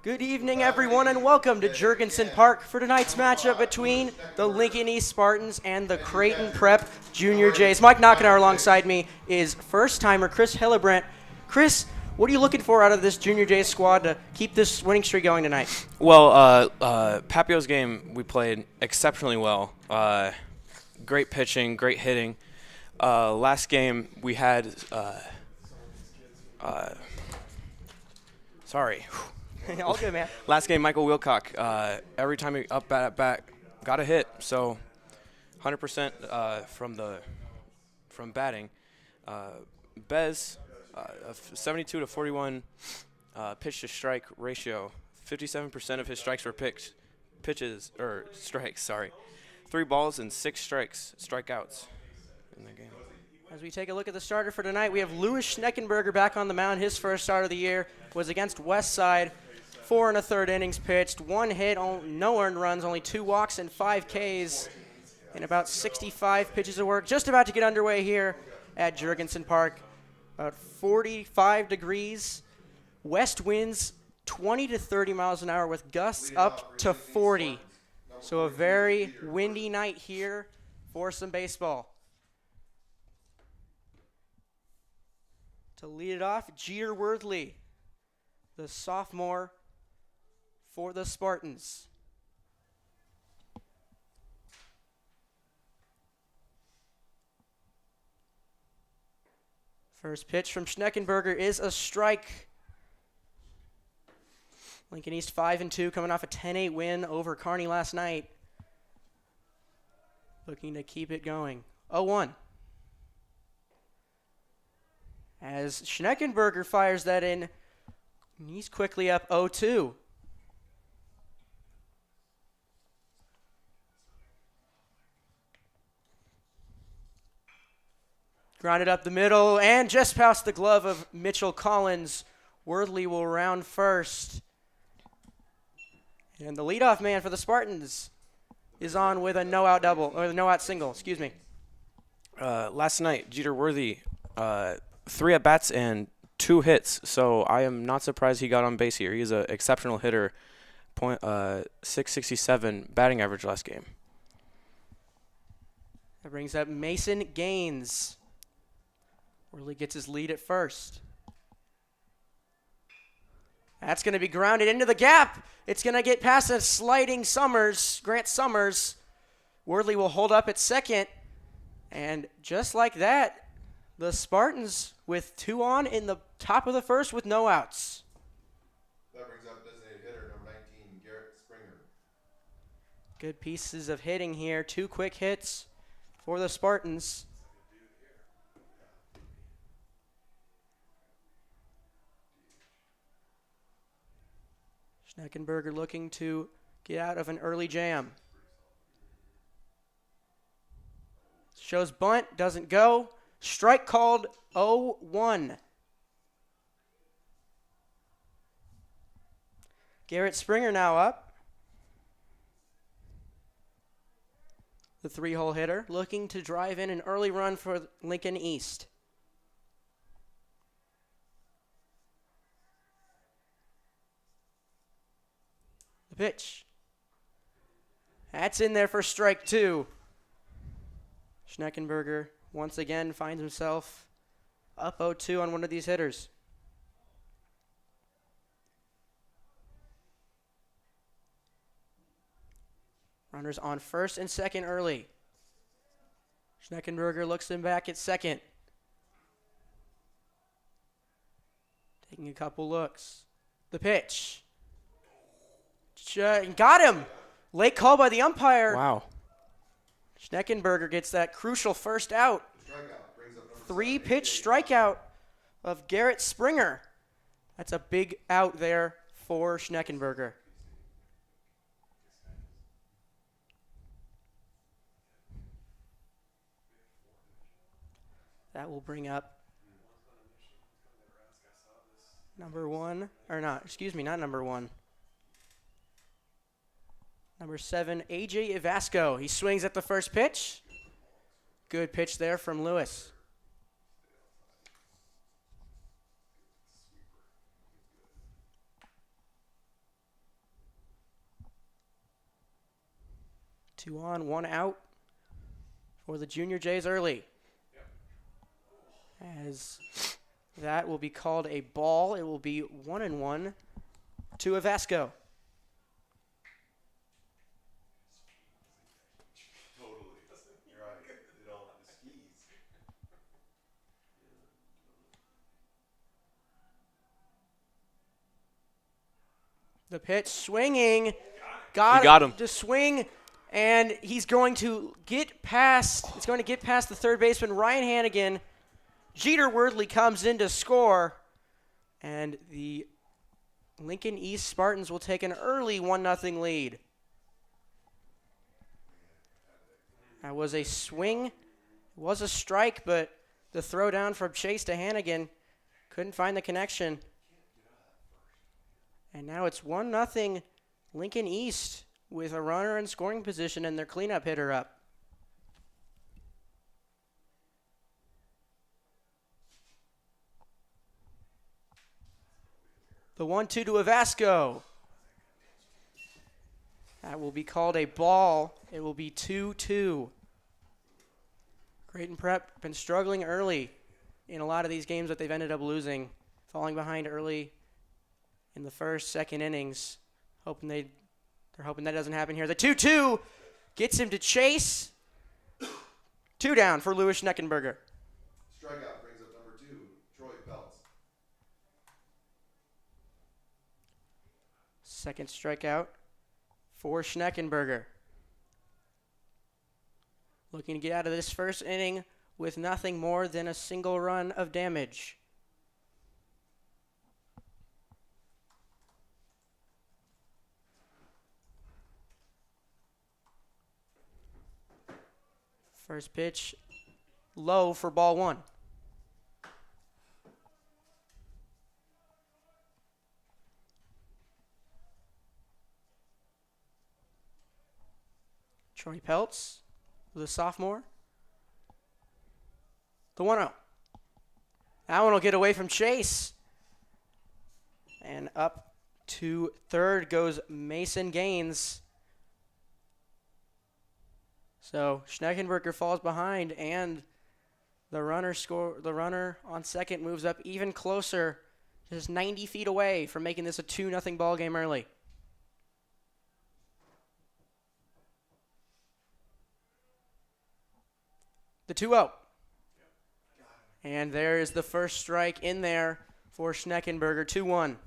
Good evening, everyone, and welcome to Jurgensen Park for tonight's matchup between the Lincoln East Spartans and the Creighton Prep Junior Jays. Mike Knockenauer alongside me is first-timer Chris Hillebrandt. Chris, what are you looking for out of this Junior Jays squad to keep this winning streak going tonight? Well, Papio's game, we played exceptionally well. Great pitching, great hitting. Last game, we had sorry. All good, man. Last game, Michael Wilcock, every time he up bat at bat, got a hit. So 100% from batting. Bez, 72 to 41 pitch to strike ratio. 57% of his strikes were strikes. Sorry, 3 balls and 6 strikeouts in the game. As we take a look at the starter for tonight, we have Louis Schneckenberger back on the mound. His first start of the year was against Westside. 4 1/3 innings pitched, 1 hit, no earned runs, only 2 walks and 5 Ks, and about 65 pitches of work. Just about to get underway here at Jurgensen Park. About 45 degrees. West winds 20 to 30 miles an hour with gusts up to 40. So a very windy night here for some baseball. To lead it off, Jeter Worthley, the sophomore for the Spartans. First pitch from Schneckenberger is a strike. Lincoln East 5-2, coming off a 10-8 win over Kearney last night. Looking to keep it going. 0-1. As Schneckenberger fires that in, he's quickly up 0-2. Grounded up the middle and just past the glove of Mitchell Collins. Worthley will round first. And the leadoff man for the Spartans is on with a no-out double, or no-out single, excuse me. Last night, Jeter Worthy, 3 at-bats and 2 hits, so I am not surprised he got on base here. He's an exceptional hitter, .667 batting average last game. That brings up Mason Gaines. Worley gets his lead at first. That's going to be grounded into the gap. It's going to get past a sliding Grant Summers. Worley will hold up at second. And just like that, the Spartans with 2 on in the top of the first with no outs. That brings up designated hitter number 19, Garrett Springer. Good pieces of hitting here. 2 quick hits for the Spartans. Schneckenberger looking to get out of an early jam. Shows bunt, doesn't go. Strike called 0-1. Garrett Springer now up. The 3-hole hitter looking to drive in an early run for Lincoln East. The pitch. That's in there for strike 2. Schneckenberger once again finds himself up 0-2 on one of these hitters. Runners on first and second early. Schneckenberger looks him back at second. Taking a couple looks. The pitch. Got him. Late call by the umpire. Wow. Schneckenberger gets that crucial first out. 3-pitch strikeout of Garrett Springer. That's a big out there for Schneckenberger. That will bring up number 1, or not, excuse me, not number 1. Number 7, A.J. Ivasco. He swings at the first pitch. Good pitch there from Lewis. 2 on, 1 out for the Junior Jays early. As that will be called a ball. It will be 1-1 to Avasco. You're right. They don't have the skis. The pitch swinging. Got him. To swing, and he's going to get past. It's going to get past the third baseman, Ryan Hannigan. Jeter Wordley comes in to score, and the Lincoln East Spartans will take an early 1-0 lead. That was a swing. It was a strike, but the throw down from Chase to Hannigan couldn't find the connection. And now it's 1-0 Lincoln East with a runner in scoring position and their cleanup hitter up. The 1-2 to Avasco. That will be called a ball. It will be 2-2. Creighton Prep been struggling early in a lot of these games that they've ended up losing, falling behind early in the first, second innings. They're hoping that doesn't happen here. The 2-2 gets him to Chase. 2 down for Louis Schneckenberger. Strikeout brings up number 2, Troy Peltz. Second strikeout for Schneckenberger. Looking to get out of this first inning with nothing more than a single run of damage. First pitch, low for ball 1. Troy Peltz, the sophomore. The 1-0. That one will get away from Chase. And up to third goes Mason Gaines. So Schneckenberger falls behind, and the runner on second moves up even closer, just 90 feet away from making this a 2-0 ball game early. The 2-0. And there is the first strike in there for Schneckenberger, 2-1.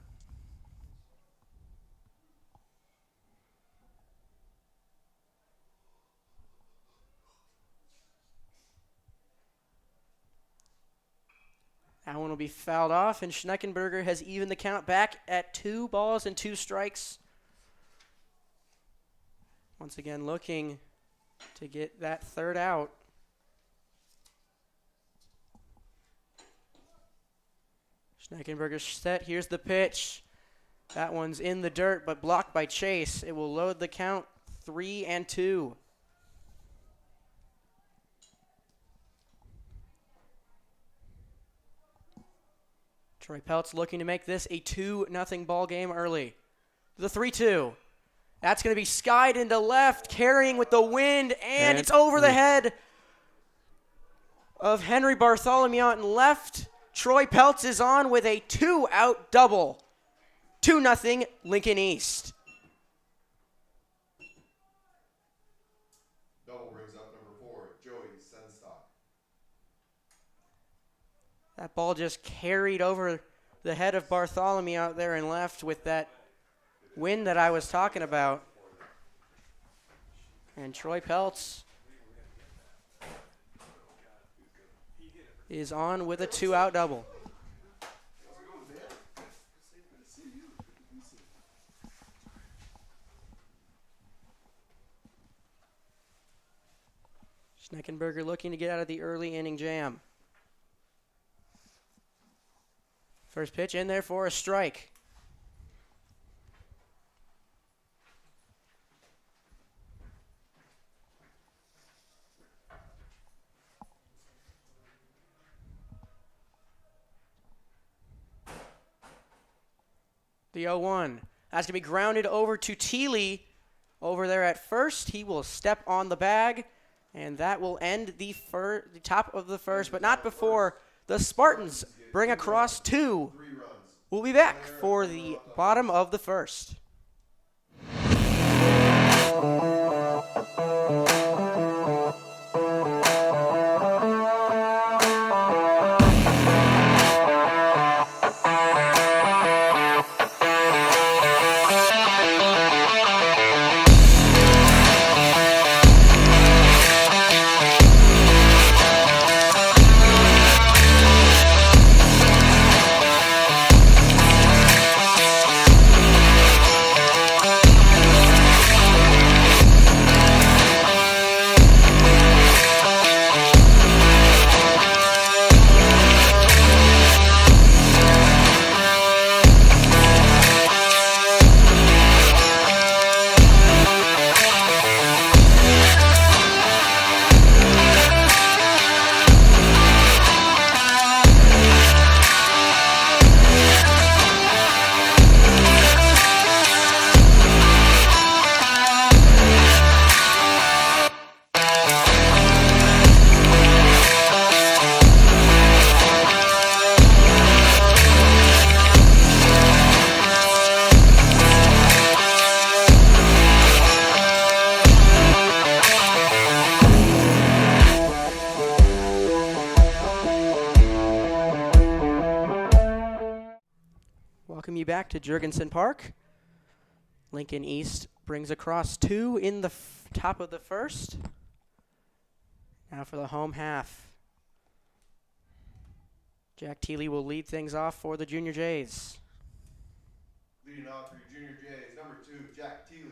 That one will be fouled off, and Schneckenberger has evened the count back at 2 balls and 2 strikes. Once again, looking to get that third out. Schneckenberger's set. Here's the pitch. That one's in the dirt, but blocked by Chase. It will load the count 3-2. Troy Peltz looking to make this a 2-0 ball game early. The 3-2. That's going to be skied into left, carrying with the wind, and it's over the head of Henry Bartholomew out in left. Troy Peltz is on with a 2-out double. 2-0 Lincoln East. Double brings up number 4, Joey Senstock. That ball just carried over the head of Bartholomew out there in left with that wind that I was talking about. And Troy Peltz is on with a 2-out double. Schneckenberger looking to get out of the early inning jam. First pitch in there for a strike. The 0-1. That's going to be grounded over to Teely over there at first. He will step on the bag, and that will end the top of the first, but not before the Spartans bring across 2. We'll be back for the bottom of the first. Welcome you back to Jurgensen Park. Lincoln East brings across 2 in the top of the first. Now for the home half. Jack Thiele will lead things off for the Junior Jays. Leading off for your Junior Jays, number 2, Jack Thiele.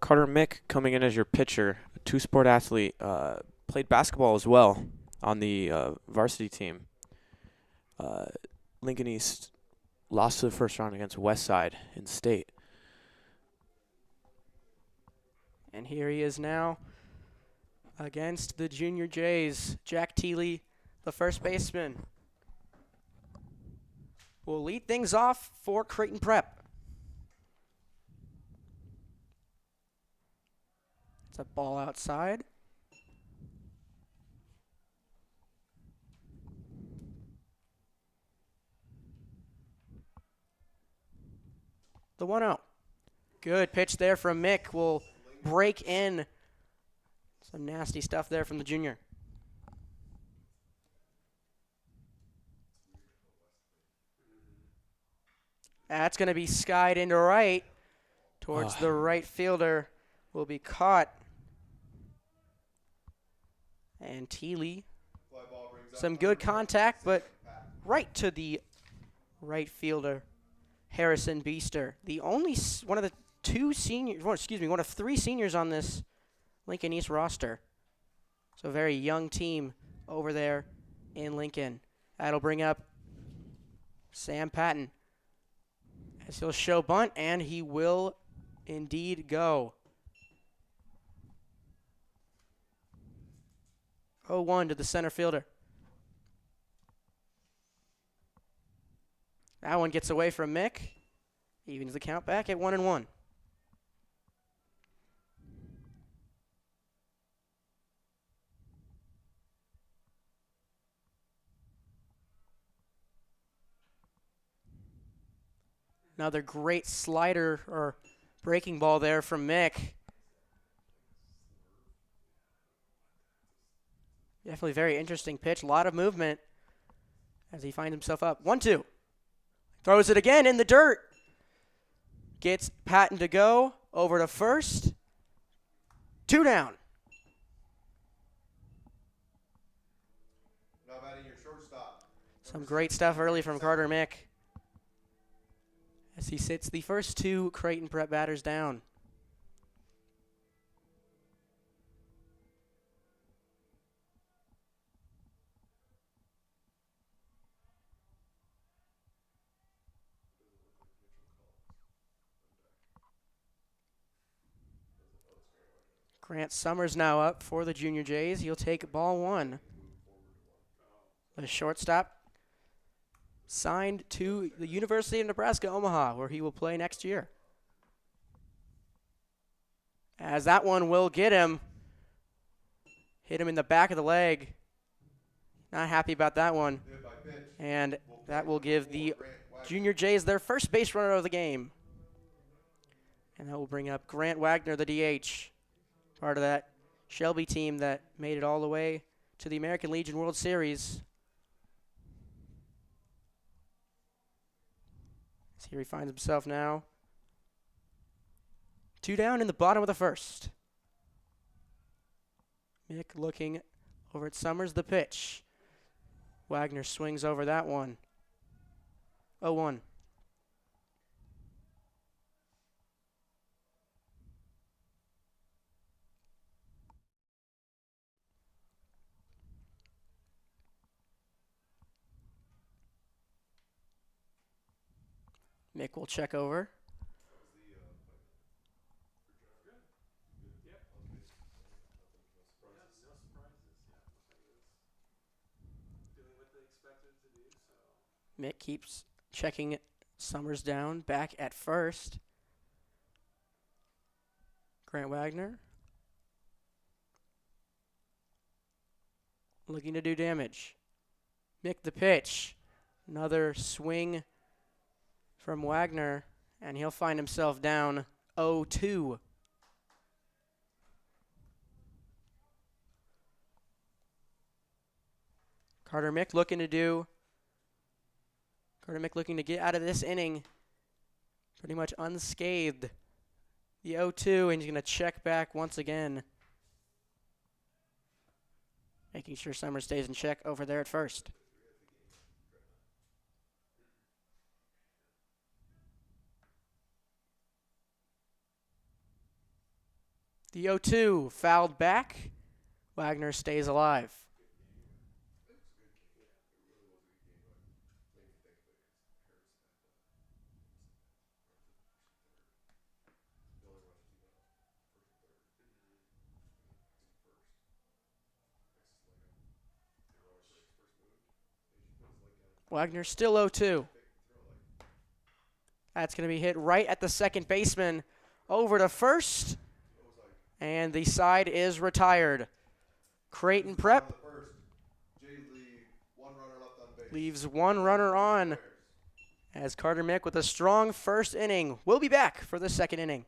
Carter Mick coming in as your pitcher, a two-sport athlete, played basketball as well on the varsity team. Lincoln East lost to the first round against Westside in state. And here he is now against the Junior Jays. Jack Thiele, the first baseman, will lead things off for Creighton Prep. It's a ball outside. The 1-0. Good pitch there from Mick. Will break in. Some nasty stuff there from the junior. That's going to be skied into right. Towards the right fielder. Will be caught. And Thiele. Some good contact, but right to the right fielder. Harrison Beester, the only one of the 2 seniors, one of 3 seniors on this Lincoln East roster. So a very young team over there in Lincoln. That'll bring up Sam Patton as he'll show bunt, and he will indeed go. 0-1 to the center fielder. That one gets away from Mick. Evens the count back at 1-1. Another great slider or breaking ball there from Mick. Definitely very interesting pitch. A lot of movement as he finds himself up. 1-2. Throws it again in the dirt. Gets Patton to go over to first. 2 down. Now batting your shortstop. Some great stuff early from Carter Mick as he sits the first 2 Creighton Prep batters down. Grant Summers now up for the Junior Jays. He'll take ball 1. The shortstop signed to the University of Nebraska, Omaha, where he will play next year. As that one will get him. Hit him in the back of the leg. Not happy about that one. And that will give the Junior Jays their first base runner of the game. And that will bring up Grant Wagner, the DH, part of that Shelby team that made it all the way to the American Legion World Series. So here he finds himself now. 2 down in the bottom of the first. Mick looking over at Summers, the pitch. Wagner swings over that one. 0-1. Mick will check over. Mick keeps checking Summers down, back at first. Grant Wagner looking to do damage. Mick the pitch. Another swing from Wagner, and he'll find himself down 0-2. Carter Mick looking to get out of this inning pretty much unscathed. The 0-2, and he's going to check back once again. Making sure Summers stays in check over there at first. The 0-2 fouled back. Wagner stays alive. Wagner still 0-2. That's going to be hit right at the second baseman. Over to first. And the side is retired. Creighton Prep leaves 1 runner on as Carter Mick with a strong first inning. We'll be back for the second inning.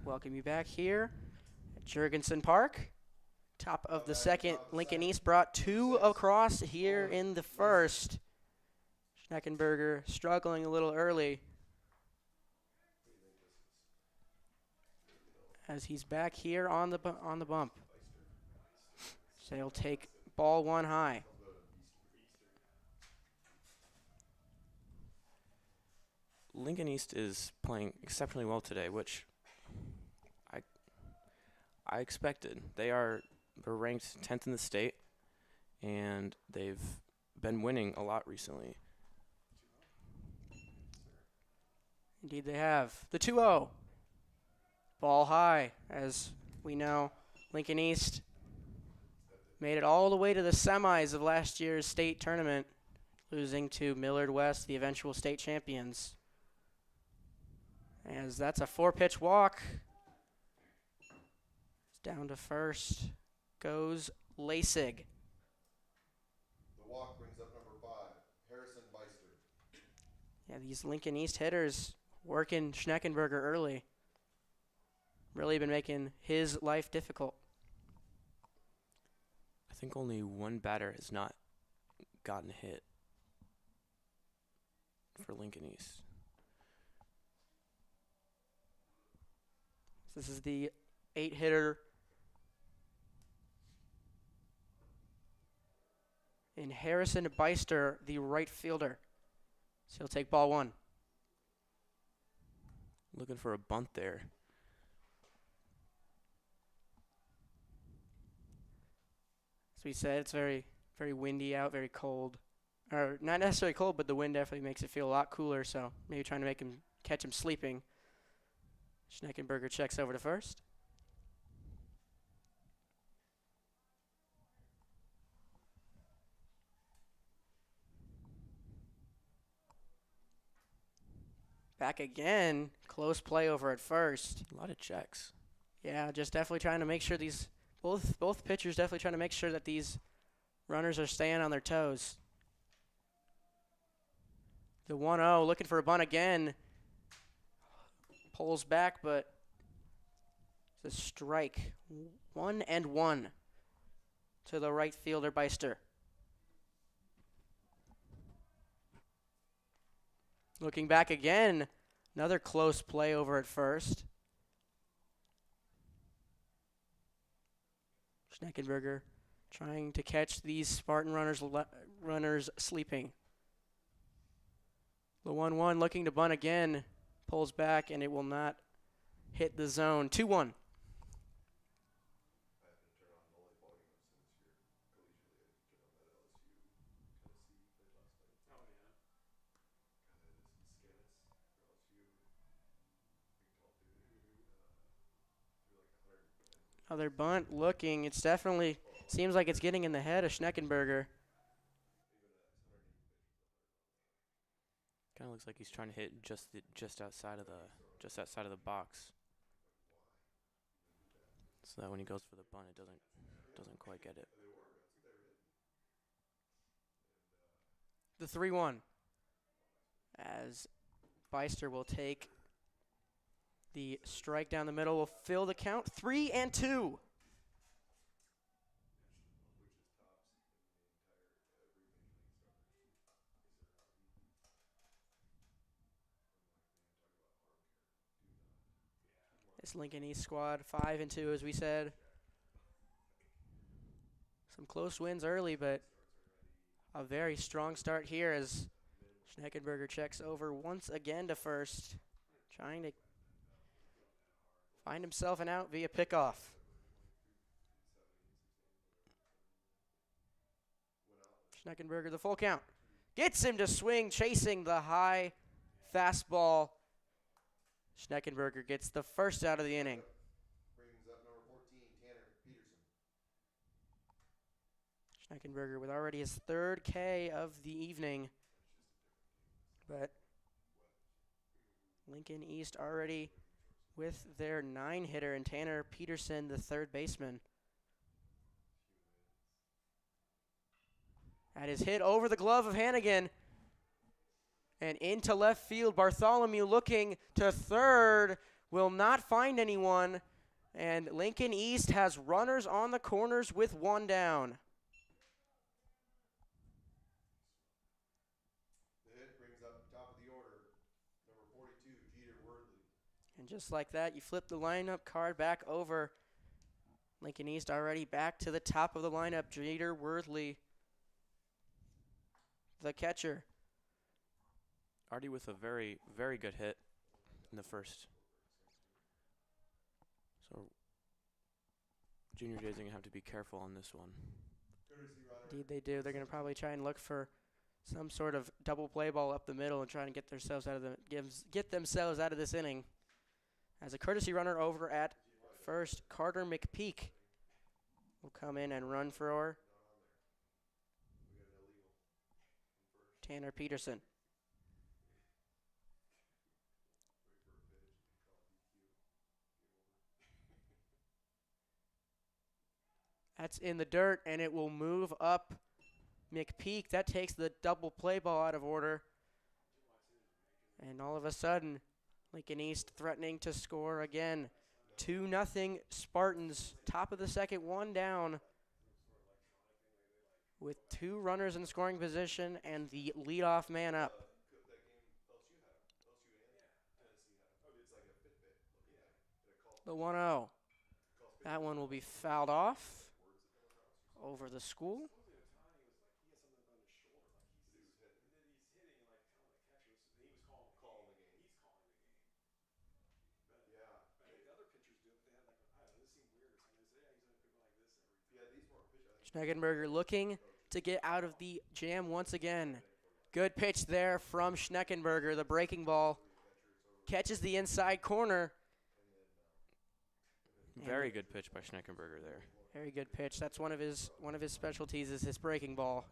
Welcome you back here at Jurgensen Park. Top of the second, Lincoln East brought 2 across here in the first. Schneckenberger struggling a little early as he's back here on the bump. So he'll take ball 1 high. Lincoln East is playing exceptionally well today, which I expected. They're ranked 10th in the state, and they've been winning a lot recently. Indeed they have. The 2-0. Ball high, as we know. Lincoln East made it all the way to the semis of last year's state tournament, losing to Millard West, the eventual state champions. As that's a 4-pitch walk. It's down to first. Goes Lasig. The walk brings up number 5, Harrison Beister. Yeah, these Lincoln East hitters working Schneckenberger early. Really been making his life difficult. I think only one batter has not gotten hit for Lincoln East. This is the 8-hitter in Harrison Beister, the right fielder. So he'll take ball 1. Looking for a bunt there. As we said, it's very, very windy out, very cold. Or not necessarily cold, but the wind definitely makes it feel a lot cooler. So maybe trying to catch him sleeping. Schneckenberger checks over to first. Back again. Close play over at first. A lot of checks. Yeah, just definitely trying to make sure these both pitchers definitely trying to make sure that these runners are staying on their toes. The 1-0 looking for a bunt again. Pulls back, but it's a strike. 1-1 to the right fielder, Beister. Looking back again. Another close play over at first. Schneckenberger trying to catch these Spartan runners sleeping. The 1-1 looking to bunt again. Pulls back, and it will not hit the zone. 2-1. Other bunt looking. It's definitely seems like it's getting in the head of Schneckenberger. Kind of looks like he's trying to hit just outside of the box, so that when he goes for the bunt, it doesn't quite get it. The 3-1 as Beister will take the strike down the middle, will fill the count. 3-2. This Lincoln East squad, 5-2, as we said. Some close wins early, but a very strong start here as Schneckenberger checks over once again to first, trying to find himself an out via pickoff. Schneckenberger, the full count. Gets him to swing, chasing the high fastball. Schneckenberger gets the first out of the inning. Brings up number 14, Tanner Peterson. Schneckenberger with already his 3rd K of the evening. But Lincoln East already with their 9-hitter and Tanner Peterson, the 3rd baseman. At his hit over the glove of Hannigan. And into left field, Bartholomew looking to third, will not find anyone. And Lincoln East has runners on the corners with 1 down. The hit brings up top of the order, number 42, Jeter Worthley. And just like that, you flip the lineup card back over. Lincoln East already back to the top of the lineup. Jeter Worthley, the catcher. Already with a very, very good hit in the first. So Junior Jay's going to have to be careful on this one. Indeed they do. They're going to probably try and look for some sort of double play ball up the middle and try and get themselves out of this inning. As a courtesy runner over at first, Carter McPeak will come in and run for We got an illegal on first. Tanner Peterson. Wait for a pitch and call it DQ. Game over. That's in the dirt, and it will move up McPeak. That takes the double play ball out of order. And all of a sudden, Lincoln East threatening to score again. 2-0 Spartans, top of the second, one down, with 2 runners in scoring position and the leadoff man up. That game LSU had him. LSU and Tennessee had him. It's like a Fitbit looking at him. And it calls The 1-0. That one will be fouled off over the school. calling the game. He's calling the game. Yeah. I think the other pitchers do it, but they had like, I don't know, this seemed weird or something. They say, yeah, he's going to go like this every time. Yeah, these weren't pitchers. Schneckenberger looking to get out of the jam once again. Good pitch there from Schneckenberger. The breaking ball catches the inside corner. Very good pitch by Schneckenberger there. Very good pitch. That's one of his specialties is his breaking ball.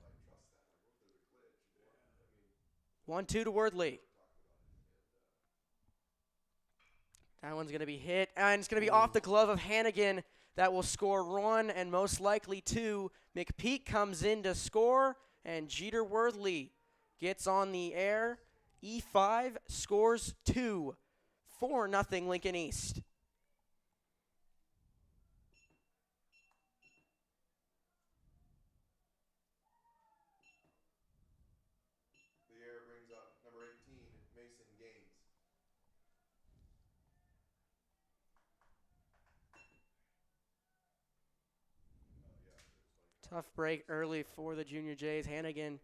1-2 to Wordley. That one's going to be hit, and it's going to be off the glove of Hannigan. That will score 1 and most likely 2. McPeak comes in to score, and Jeter Worthley gets on the air. E5 scores 2. 4-0 Lincoln East. The air brings up number 18, Mason Gaines. Tough break early for the Junior Jays. Hannigan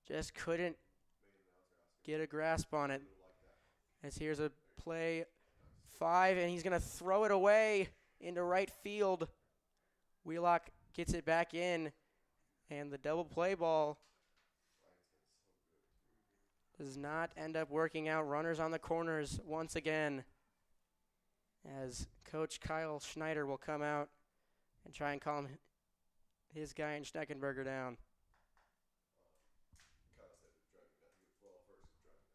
just couldn't get a grasp on it. As here's a play 5, and he's going to throw it away into right field. Wheelock gets it back in, and the double play ball does not end up working out. Runners on the corners once again, as Coach Kyle Schneider will come out and try and calm his guy in Schneckenberger down. Kyle said it's driving nuts. Well, first it's driving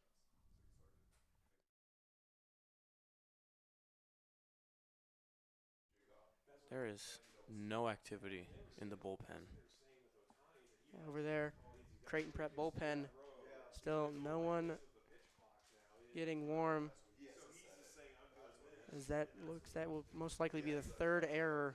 nuts. There is no activity in the bullpen. Over there, Creighton Prep bullpen, still no one getting warm. As that will most likely be the 3rd error.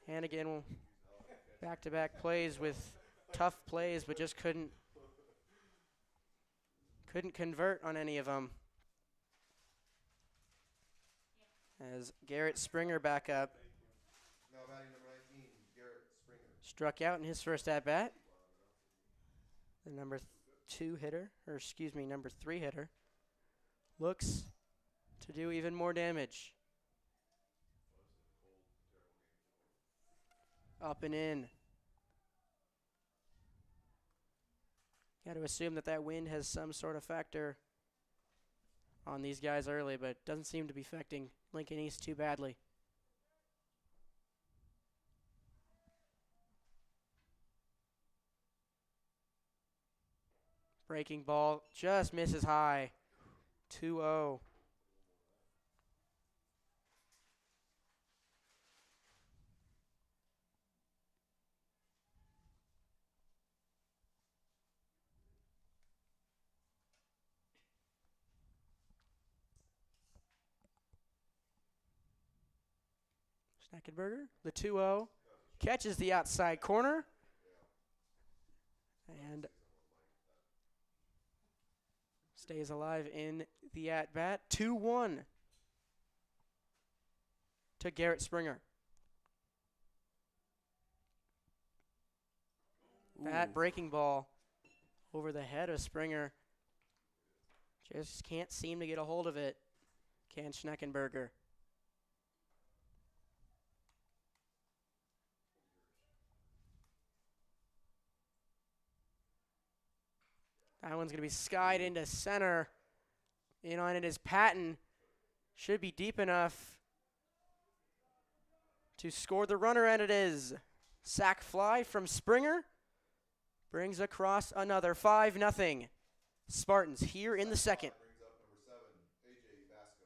Hannigan will back-to-back plays with tough plays, but just couldn't convert on any of them. As Garrett Springer back up. Now batting number 19, Garrett Springer. Struck out in his first at-bat. The number 3 hitter, looks to do even more damage. Up and in. Got to assume that wind has some sort of factor on these guys early, but doesn't seem to be affecting Lincoln East too badly. Breaking ball just misses high. 2-0. Schneckenberger, the 2-0, catches the outside corner. And stays alive in the at-bat. 2-1 to Garrett Springer. That breaking ball over the head of Springer. Just can't seem to get a hold of it. Can Schneckenberger. That one's going to be skied into center. In on it is Patton. Should be deep enough to score the runner, and it is. Sack fly from Springer. Brings across another 5-0. Spartans here in the second. Brings up number 7, AJ Vasco.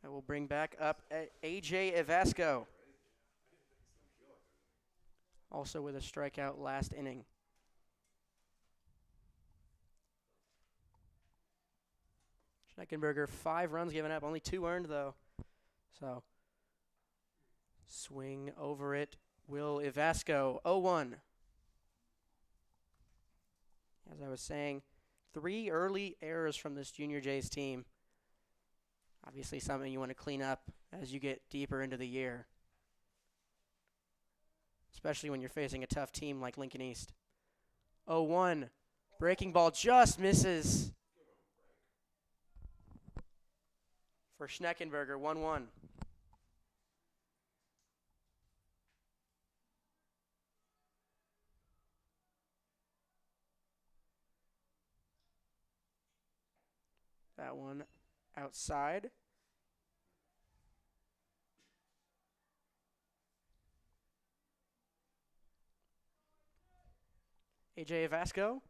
I will bring back up AJ Vasco. Also with a strikeout last inning. Schneckenberger, 5 runs given up, only 2 earned though. So, swing over it, Will Ivasco, 0-1. As I was saying, 3 early errors from this Junior Jays team. Obviously something you want to clean up as you get deeper into the year. Especially when you're facing a tough team like Lincoln East. 0-1. Breaking ball just misses. For Schneckenberger, 1-1. That one outside. AJ Vasco.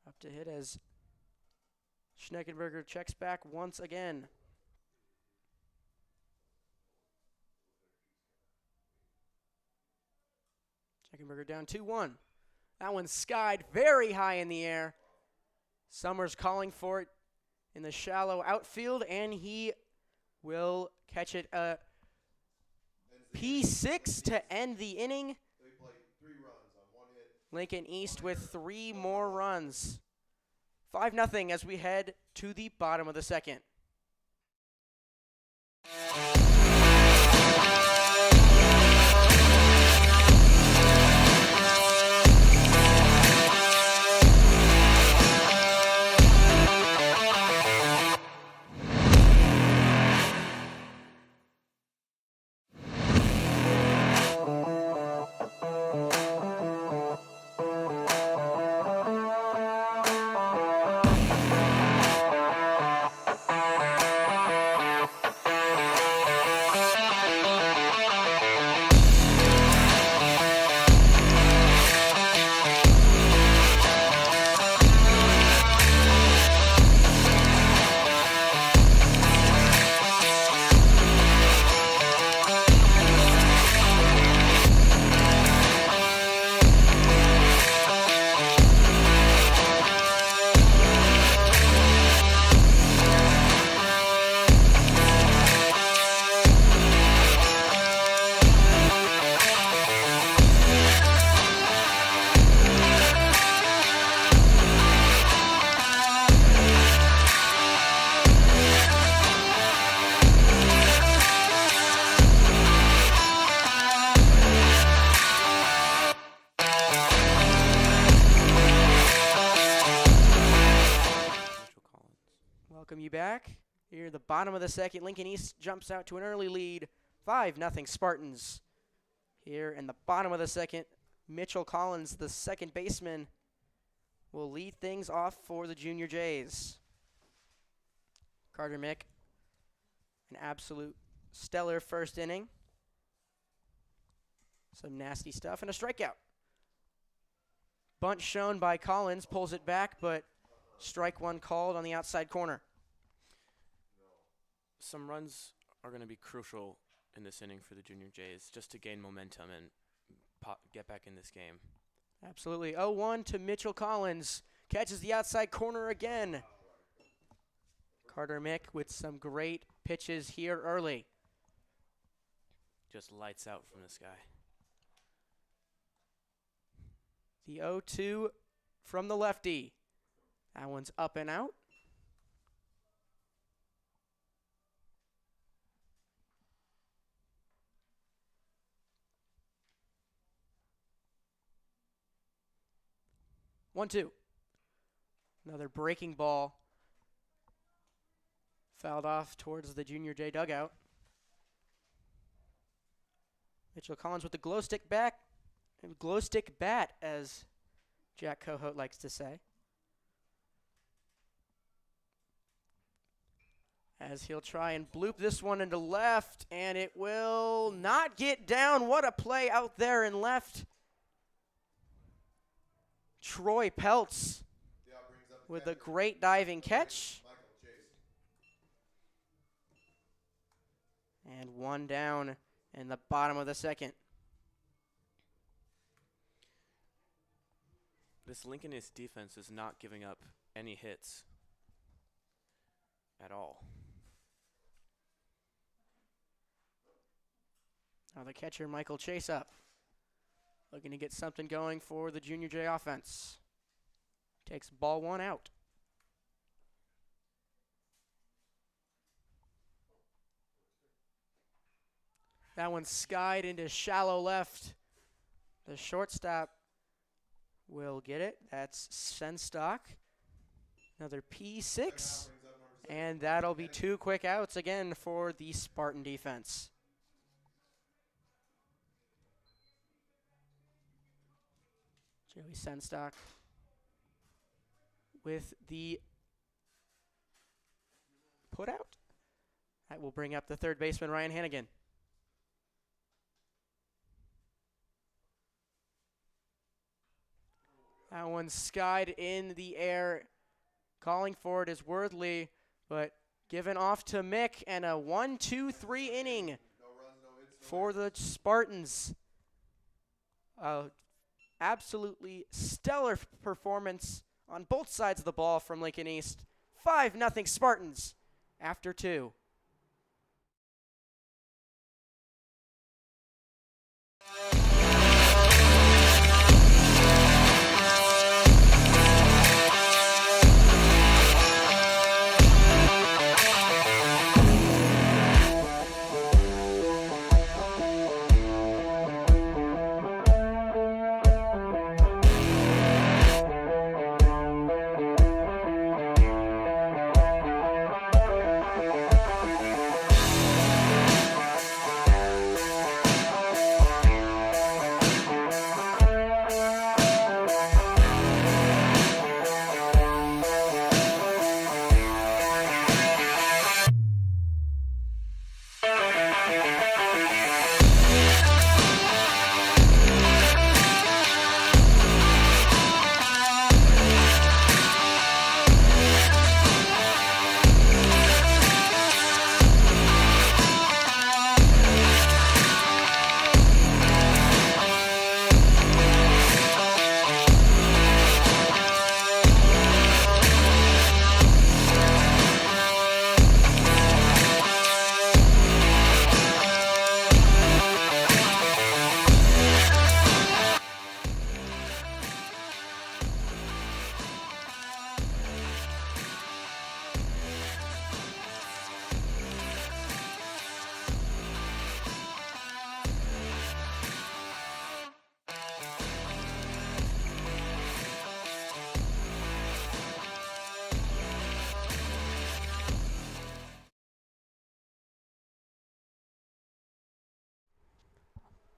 Up to hit as Schneckenberger checks back once again. Schneckenberger down 2-1. That one's skied very high in the air. Summers calling for it in the shallow outfield, and he will catch it. P6 to end the inning. They played 3 runs on 1 hit. Lincoln East with 3 more runs. 5-0 as we head to the bottom of the second. Welcome you back. Here at the bottom of the second, Lincoln East jumps out to an early lead, 5-0 Spartans. Here in the bottom of the second, Mitchell Collins, the second baseman, will lead things off for the Junior Jays. Carter Mick, an absolute stellar first inning. Some nasty stuff and a strikeout. Bunt shown by Collins, pulls it back, but strike one called on the outside corner. Some runs are going to be crucial in this inning for the Junior Jays just to gain momentum and get back in this game. Absolutely. 0-1 to Mitchell Collins. Catches the outside corner again. Carter Mick with some great pitches here early. Just lights out from this guy. The 0-2 from the lefty. That one's up and out. 1-2. Another breaking ball. Fouled off towards the Junior J dugout. Mitchell Collins with the glow stick bat, as Jack Cohote likes to say. As he'll try and bloop this one into left, and it will not get down. What a play out there in left. Troy Peltz with a great diving catch. And one down in the bottom of the second. This Lincoln East defense is not giving up any hits at all. Now the catcher, Michael Chase, up. Looking to get something going for the Junior J offense. Takes ball one out. That one skied into shallow left. The shortstop will get it. That's Senstock. Another P6. And that'll be 2 quick outs again for the Spartan defense. Joey Senstock with the put out. That will bring up the third baseman, Ryan Hannigan. That one skied in the air. Calling for it is Worthley, but given off to Mick, and a 1-2-3 inning for the Spartans. Absolutely stellar performance on both sides of the ball from Lincoln East. 5-0 Spartans after 2.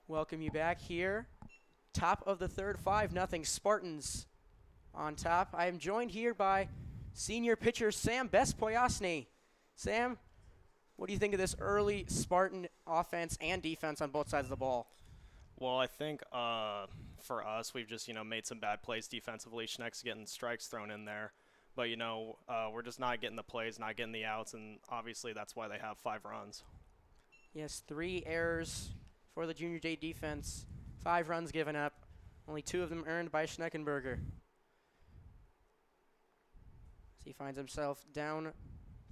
Welcome you back here. Top of the third, 5-0 Spartans on top. I am joined here by senior pitcher Sam Bespoyasny. Sam, what do you think of this early Spartan offense and defense on both sides of the ball? Well, I think for us, we've just, made some bad plays defensively. Schneck's getting strikes thrown in there. But, we're just not getting the plays, not getting the outs, and obviously that's why they have 5 runs. Yes, 3 errors for the Junior J defense. 5 runs given up. Only 2 of them earned by Schneckenberger. As he finds himself down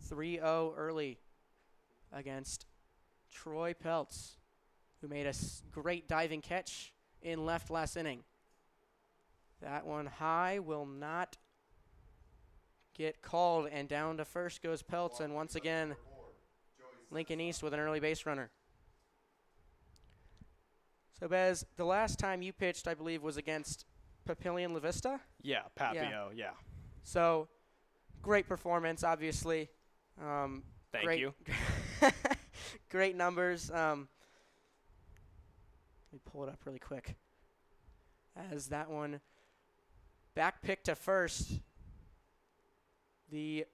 3-0 early against Troy Peltz, who made a great diving catch in left last inning. That one high will not get called, and down to first goes Peltz, and once again, Lincoln East with an early base runner. So, Bez, the last time you pitched, I believe, was against Papillion La Vista. Yeah, Papio. Yeah. So, great performance, obviously. Thank great, you. Great numbers. Let me pull it up really quick. As that one back pick to first, the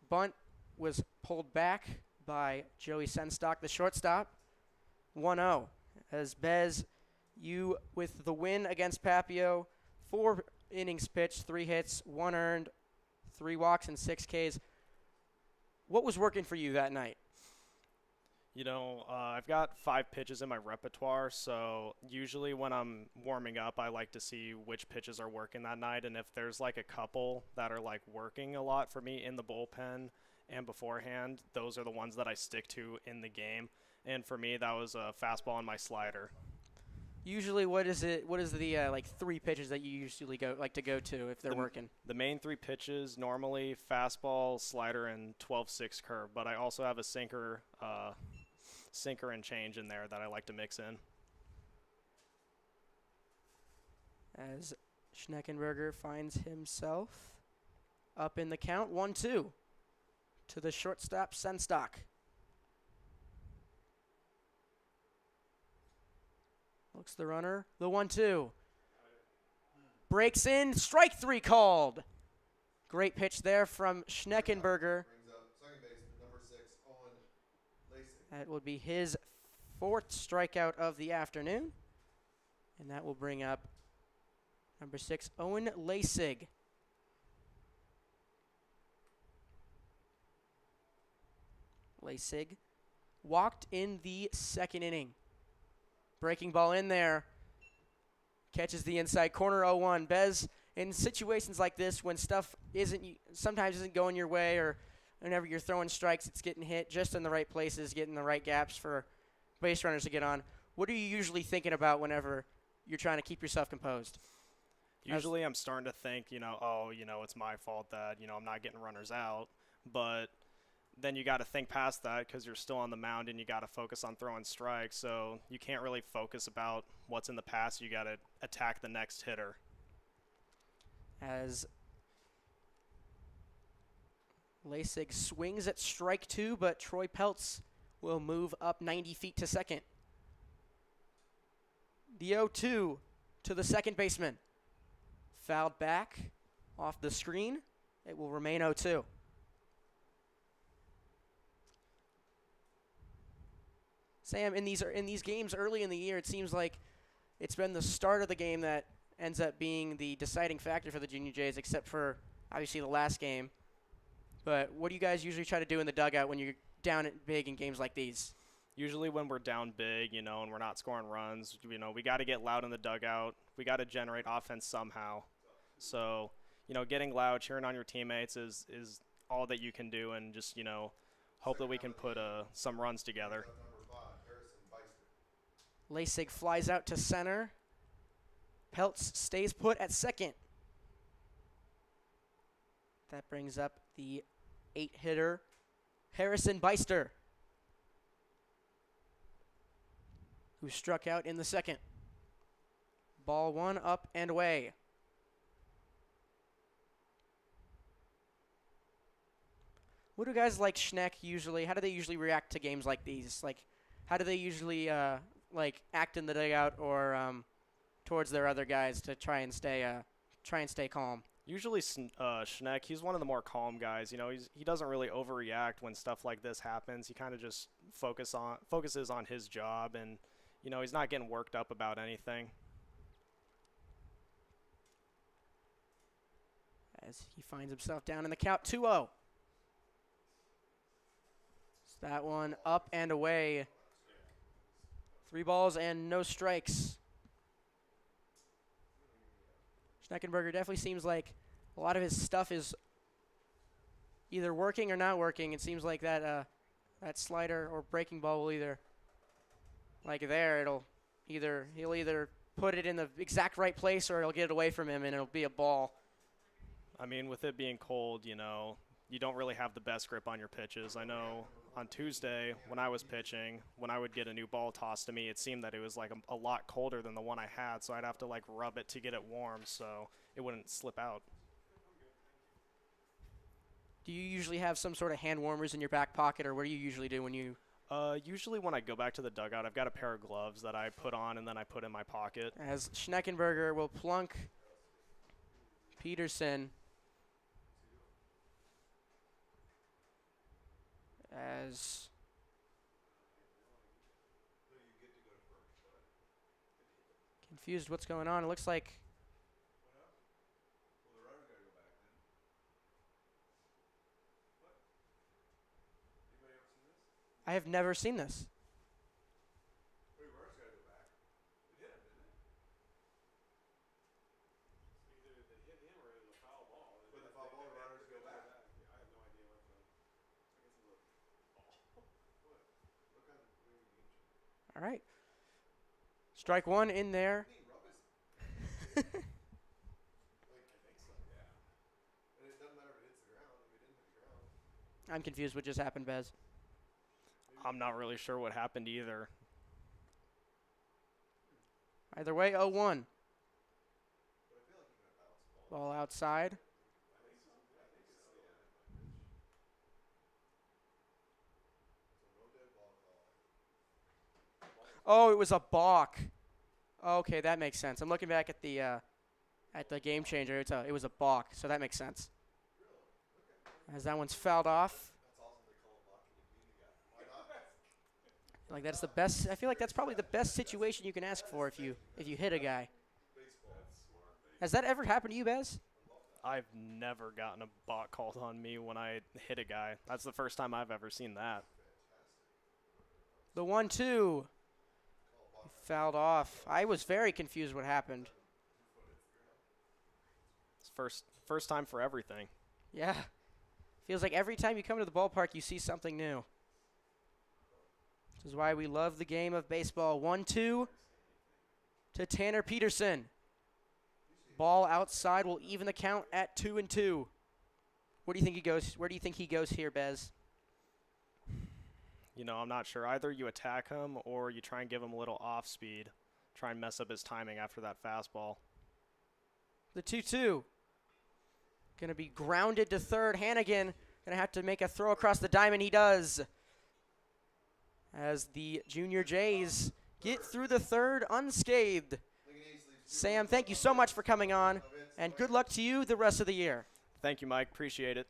bunt was pulled back by Joey Senstock, the shortstop. 1-0. As Bez, you with the win against Papio, 4 innings pitched, 3 hits, 1 earned, 3 walks, and 6 Ks. What was working for you that night? You know, I've got 5 pitches in my repertoire, so usually when I'm warming up, I like to see which pitches are working that night, and if there's like a couple that are like working a lot for me in the bullpen and beforehand, those are the ones that I stick to in the game. And for me, that was a fastball and my slider. Usually, what is the like 3 pitches that you usually like to go to if they're working? The main 3 pitches normally fastball, slider, and 12-6 curve. But I also have a sinker and change in there that I like to mix in. As Schneckenberger finds himself up in the count, 1-2 to the shortstop Senstock. Looks the runner. The 1-2. Breaks in. Strike 3 called. Great pitch there from Schneckenberger. Brings up second baseman, number 6, Owen Lasik. That would be his 4th strikeout of the afternoon. And that will bring up number 6, Owen Lasig. Lasig walked in the 2nd inning. Breaking ball in there. Catches the inside corner, 0-1. Bez, in situations like this, when stuff sometimes isn't going your way, or whenever you're throwing strikes, it's getting hit just in the right places, getting the right gaps for base runners to get on. What are you usually thinking about whenever you're trying to keep yourself composed? Usually I'm starting to think, it's my fault that, I'm not getting runners out. But then you got to think past that because you're still on the mound and you got to focus on throwing strikes. So you can't really focus about what's in the past. You got to attack the next hitter. As Lasig swings at strike 2, but Troy Peltz will move up 90 feet to second. The 0-2 to the second baseman. Fouled back off the screen. It will remain 0-2. Sam, in these games early in the year, it seems like it's been the start of the game that ends up being the deciding factor for the Junior Jays, except for obviously the last game. But what do you guys usually try to do in the dugout when you're down big in games like these? Usually when we're down big, and we're not scoring runs, we got to get loud in the dugout. We got to generate offense somehow. So, getting loud, cheering on your teammates is all that you can do, and just, hope that we can put some runs together. Lasig flies out to center. Peltz stays put at second. That brings up the 8-hitter, Harrison Beister, who struck out in the second. Ball 1 up and away. What do guys like Schneck usually, how do they usually react to games like these? Like, how do they usually act in the dugout or towards their other guys to try and stay calm? Usually Schneck, he's one of the more calm guys. He doesn't really overreact when stuff like this happens. He kind of just focuses on his job, and he's not getting worked up about anything. As he finds himself down in the count, 2-0. So that one up and away. 3 balls and no strikes. Schneckenberger definitely seems like a lot of his stuff is either working or not working. It seems like that slider or breaking ball will either, he'll either put it in the exact right place or it'll get it away from him and it'll be a ball. I mean, with it being cold, you don't really have the best grip on your pitches. I know on Tuesday when I was pitching, when I would get a new ball tossed to me, it seemed that it was like a lot colder than the one I had, so I'd have to like rub it to get it warm so it wouldn't slip out. Do you usually have some sort of hand warmers in your back pocket, or what do you usually do when you? Usually when I go back to the dugout, I've got a pair of gloves that I put on and then I put in my pocket. As Schneckenberger will plunk Peterson as confused what's going on. It looks like I have never seen this. All right. Strike one in there. I'm confused what just happened, Bez. I'm not really sure what happened either. Either way, 0-1. Ball outside. Oh, it was a balk. Okay, that makes sense. I'm looking back at the game changer. It was a balk, so that makes sense. As that one's fouled off. Like that's the best. I feel like that's probably the best situation you can ask for if you hit a guy. Has that ever happened to you, Bez? I've never gotten a balk called on me when I hit a guy. That's the first time I've ever seen that. The 1-2. Fouled off. I was very confused what happened. It's first time for everything. Yeah. Feels like every time you come to the ballpark, you see something new. This is why we love the game of baseball. 1-2 to Tanner Peterson. Ball outside will even the count at 2-2. Where do you think he goes? Where do you think he goes here, Bez? You know, I'm not sure. Either you attack him or you try and give him a little off speed. Try and mess up his timing after that fastball. The 2-2. Going to be grounded to third. Hannigan going to have to make a throw across the diamond. He does. As the Junior Jays get through the third unscathed. Sam, thank you so much for coming on, and good luck to you the rest of the year. Thank you, Mike. Appreciate it.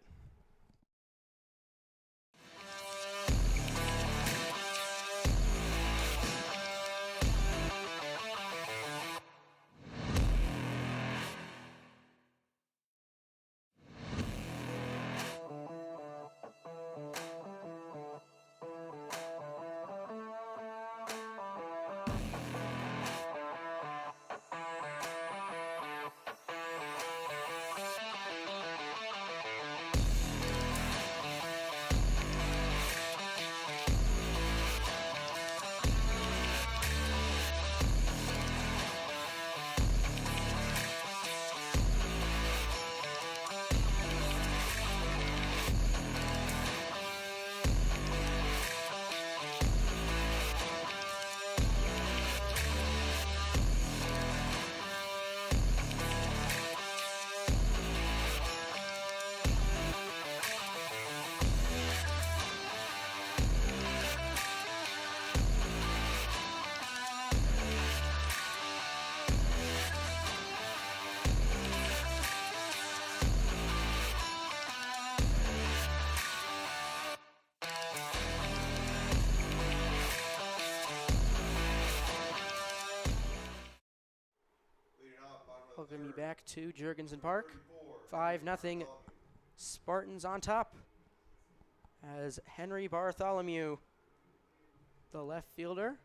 Welcome you back to Jurgensen Park. 5-0 Spartans on top. As Henry Bartholomew, the left fielder,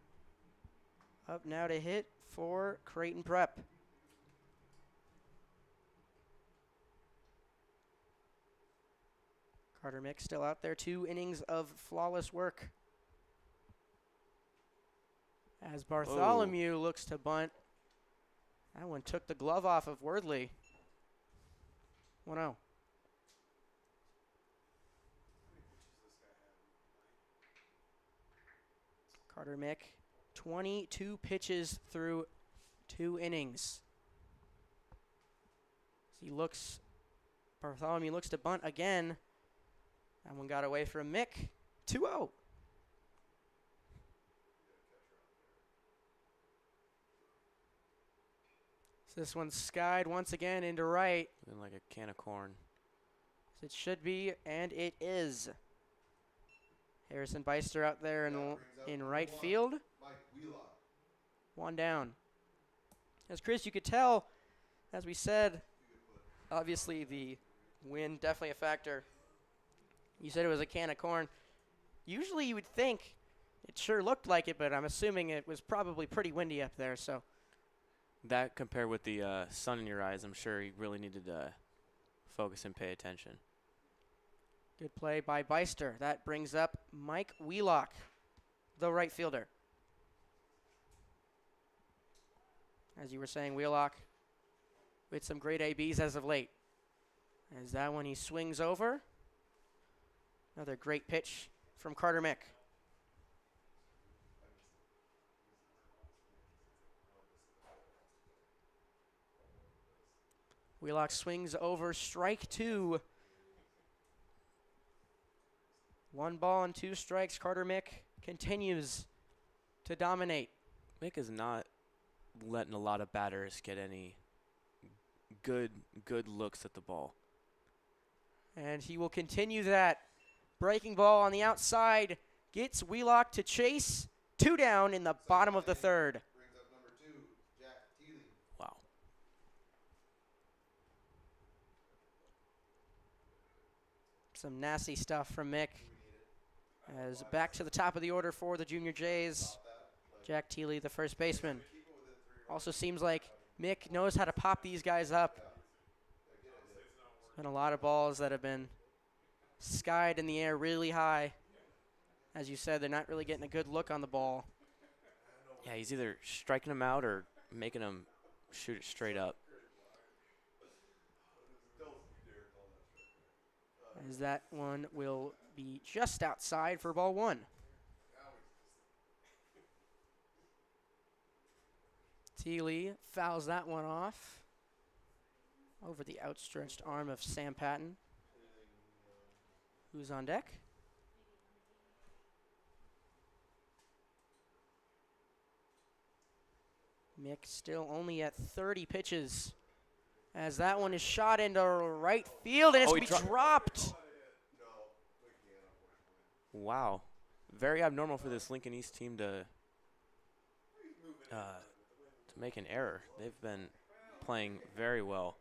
up now to hit for Creighton Prep. Carter Mick still out there. 2 innings of flawless work. As Bartholomew looks to bunt. That one took the glove off of Wordley. 1-0. Carter Mick, 22 pitches through 2 innings. Bartholomew looks to bunt again. That one got away from Mick. 2-0. So this one's skied once again into right. Looking like a can of corn. It should be, and it is. Harrison Beister out there in right field. Mike Wheelock. 1 down. As Chris, you could tell, as we said, obviously the wind definitely a factor. You said it was a can of corn. Usually you would think it sure looked like it, but I'm assuming it was probably pretty windy up there. So That compared with the sun in your eyes, I'm sure you really needed to focus and pay attention. good play by Beister. That brings up Mike Wheelock, the right fielder. As you were saying, Wheelock with some great ABs as of late. As that one he swings over. Another great pitch from Carter Mick. Wheelock swings over, strike 2. 1 ball and 2 strikes. Carter Mick continues to dominate. Mick is not letting a lot of batters get any good looks at the ball. And he will continue that. Breaking ball on the outside gets Wheelock to chase. 2 down in the bottom of the 3rd. Brings up number 2, Jack Teely. Wow. Some nasty stuff from Mick. As back to the top of the order for the Junior Jays. Jack Teely, the first baseman. Also seems like Mick knows how to pop these guys up. There's been a lot of balls that have been skied in the air really high. As you said, they're not really getting a good look on the ball. Yeah, he's either striking them out or making them shoot it straight up. As that one will be just outside for ball 1. Teely fouls that one off over the outstretched arm of Sam Patton, who's on deck. Mick still only at 30 pitches as that one is shot into right field, and it's going to be dropped. Wow. Very abnormal for this Lincoln East team to make an error. They've been playing very well.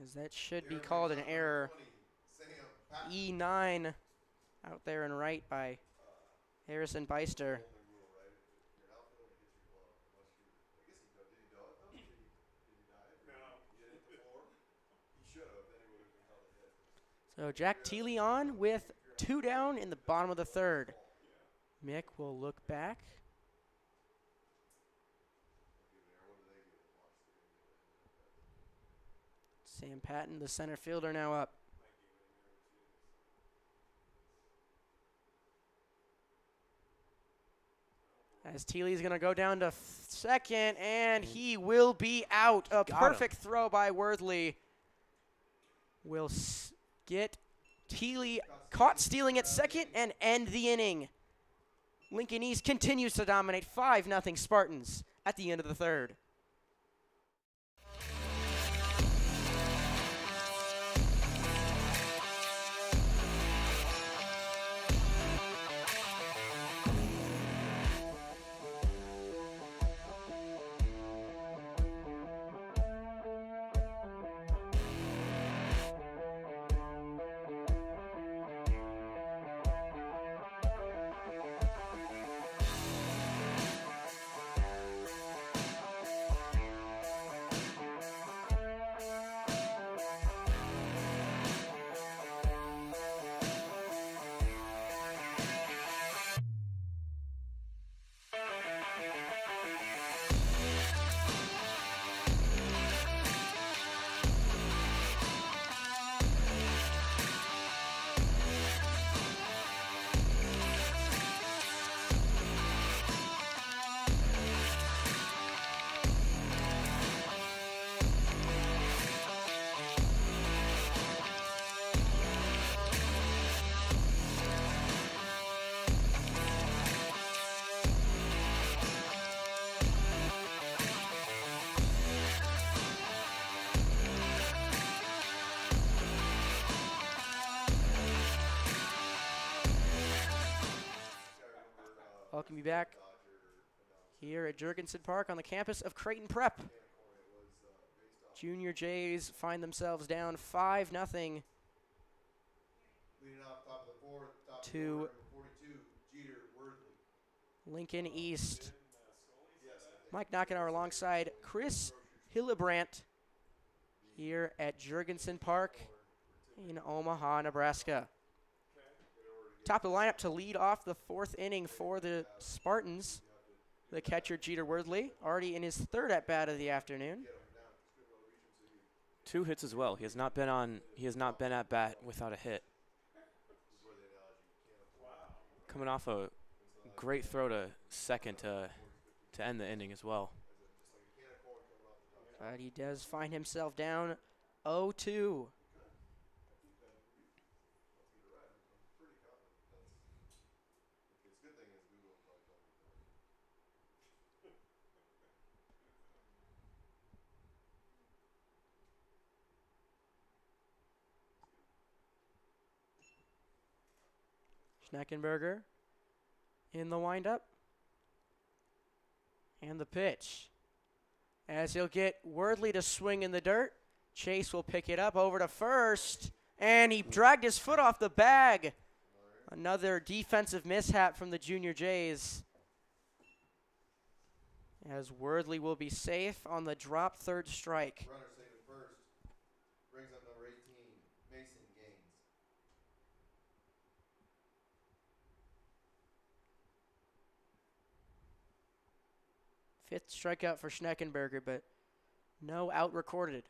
As that should be called an error. E9 out there and right by Harrison Beister. So Jack Teely on with 2 down in the bottom of the 3rd. Mick will look back. Sam Patton, the center fielder, now up. As Teely's going to go down to second, and he will be out. A perfect throw by Worthley will get Teely caught stealing at second and end the inning. Lincoln East continues to dominate 5-0 Spartans at the end of the 3rd. Welcome you back here at Jurgensen Park on the campus of Creighton Prep. Junior Jays find themselves down 5-0 Leading off top of the fourth, top to of the order, number 42, Jeter Worthley. Lincoln East. Yes, I think. Mike Knockenauer alongside Chris Hillebrandt here at Jurgensen Park in Omaha, Nebraska. Top of the lineup to lead off the fourth inning for the Spartans. The catcher Jeter Worthley, already in his third at-bat of the afternoon. 2 hits as well. He has not been at bat without a hit. Coming off a great throw to second to end the inning as well. But he does find himself down 0-2. Schneckenberger in the windup. And the pitch. As he'll get Wordley to swing in the dirt. Chase will pick it up over to first. And he dragged his foot off the bag. Another defensive mishap from the Junior Jays. As Wordley will be safe on the drop third strike. Runner safe at first. Brings up number 18, Mason Gaines. Fifth strikeout for Schneckenberger, but no out recorded.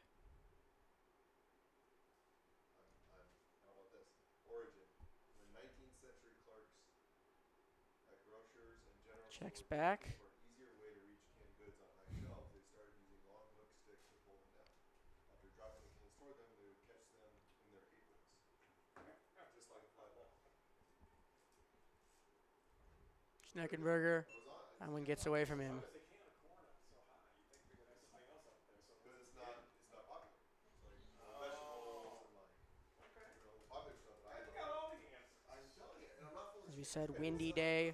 How about this? Origin. The 19th century clerks at grocers and general Checks stores back. for an easier way to reach canned goods on high shelves, they started using long hook sticks to pull them down. After dropping the cans toward them, they would catch them in their aprons. Just like a fly ball. Schneckenberger, that one gets away from him. Because it's not popular. It's like vegetables and like, the popular stuff that I love. I'm telling you, and I'm not full of As we said, windy day.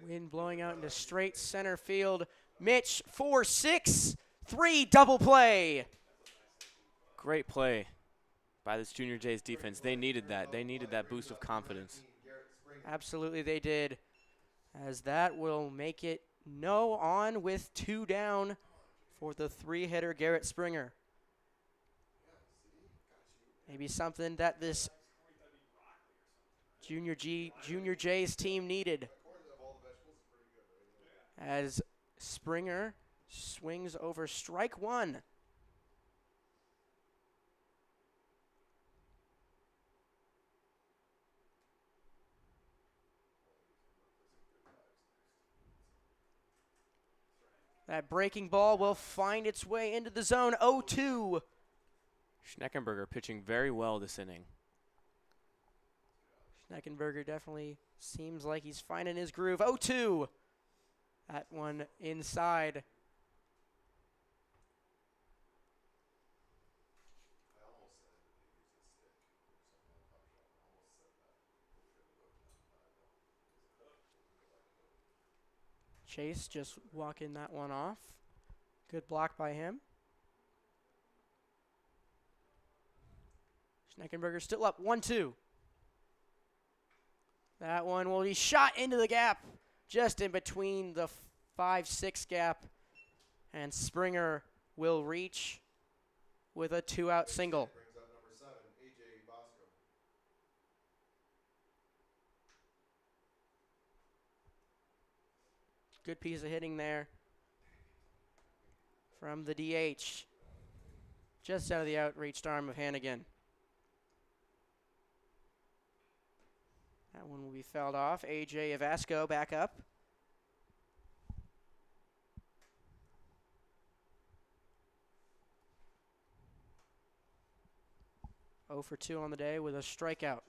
Wind blowing out into straight center field. Mitch, 4-6, 3 double play. Great play by this Junior Jays defense. They needed that. They needed that boost of confidence. Absolutely they did. As that will make it no on with 2 down for the 3-hitter Garrett Springer. Maybe something that this Junior Jays team needed. As Springer swings over strike 1. That breaking ball will find its way into the zone. 0-2. Schneckenberger pitching very well this inning. Schneckenberger definitely seems like he's finding his groove. 0-2. That one inside. Chase just walking that one off. Good block by him. Schneckenberger still up. 1-2. That one will be shot into the gap, just in between the 5-6 gap. And Springer will reach with a 2-out single. Brings up number 7, AJ Bosco. Good piece of hitting there from the DH. Just out of the outreached arm of Hannigan. That one will be fouled off. AJ Vasco back up. Oh for 2 on the day with a strikeout.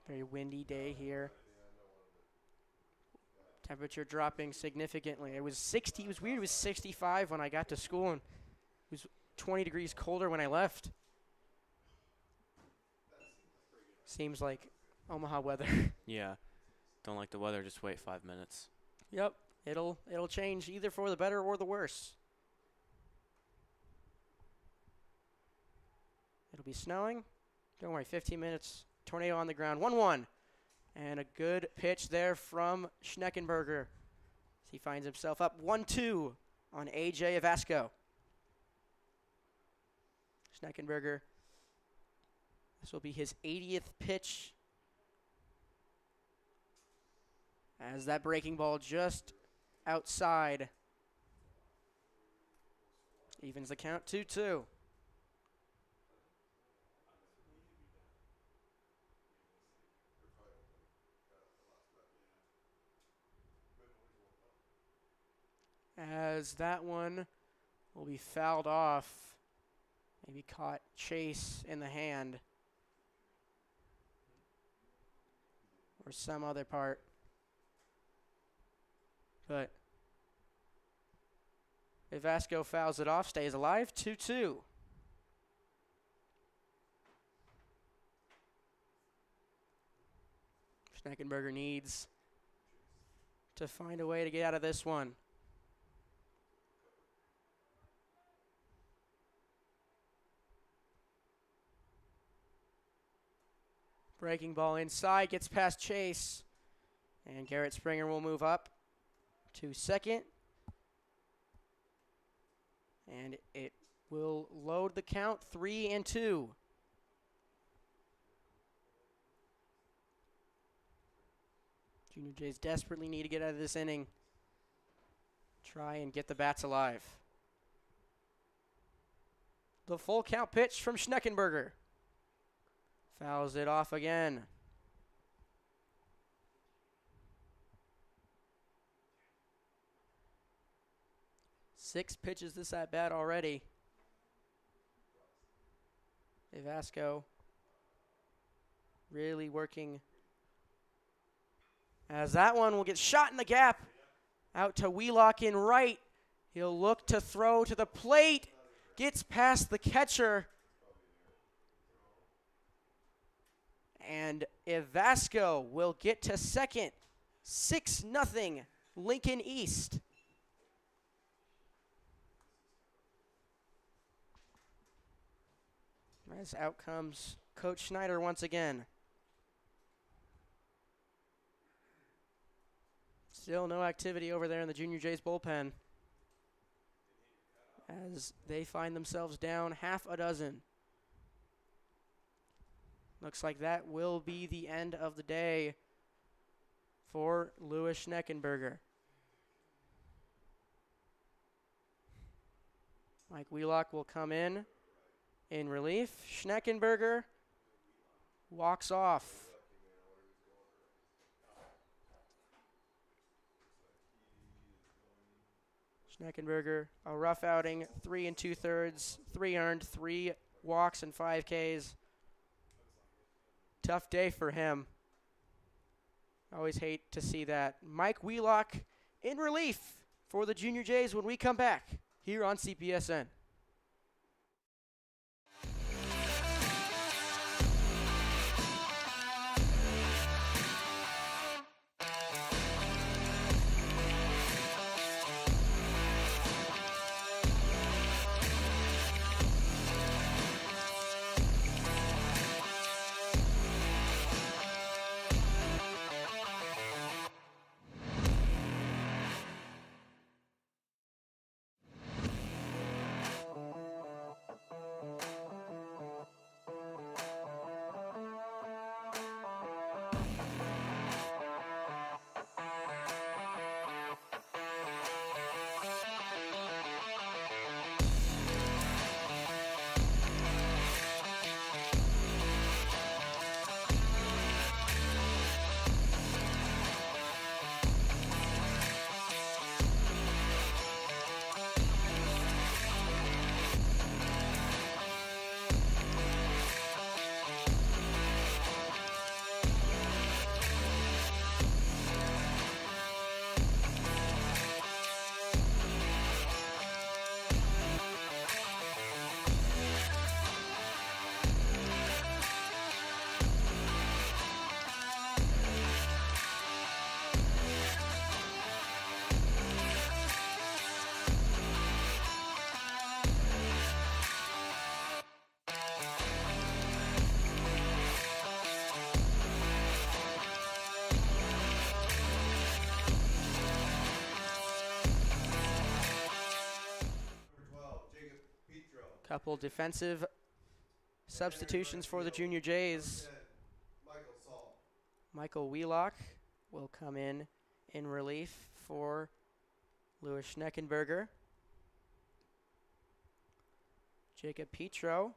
Very windy day here Temperature dropping significantly. It was 60. It was weird. It was 65 when I got to school, and it was 20 degrees colder when I left. Seems like Omaha weather. Yeah. Don't like the weather, just wait 5 minutes. Yep. It'll change either for the better or the worse. It'll be snowing. Don't worry, 15 minutes. Tornado on the ground. 1-1. And a good pitch there from Schneckenberger. As he finds himself up 1-2 on AJ Avasco. Schneckenberger. This will be his 80th pitch. As that breaking ball just outside. Evens the count 2-2. As that one will be fouled off. Maybe caught Chase in the hand. Or some other part. But if Vasco fouls it off, stays alive, 2-2. Schneckenberger needs to find a way to get out of this one. Breaking ball inside, gets past Chase. And Garrett Springer will move up to second. And it will load the count 3-2. Junior Jays desperately need to get out of this inning. Try and get the bats alive. The full count pitch from Schneckenberger. Fouls it off again. Six pitches this at bat already. Vasco really working. As that one will get shot in the gap. Out to Wheelock in right. He'll look to throw to the plate. Gets past the catcher. And Vasco will get to second. 6-0 Lincoln East. As out comes Coach Schneider once again. Still no activity over there in the Junior Jays bullpen. As they find themselves down half a dozen. Looks like that will be the end of the day for Louis Schneckenberger. Mike Wheelock will come in relief. Schneckenberger walks off. Schneckenberger, a rough outing, 3 2/3, 3 earned, 3 walks and 5 Ks. Tough day for him. Always hate to see that. Mike Wheelock in relief for the Junior Jays when we come back here on CPSN. Couple defensive substitutions for the Junior Jays. Michael Saul. Michael Wheelock will come in relief for Louis Schneckenberger. Jacob Petro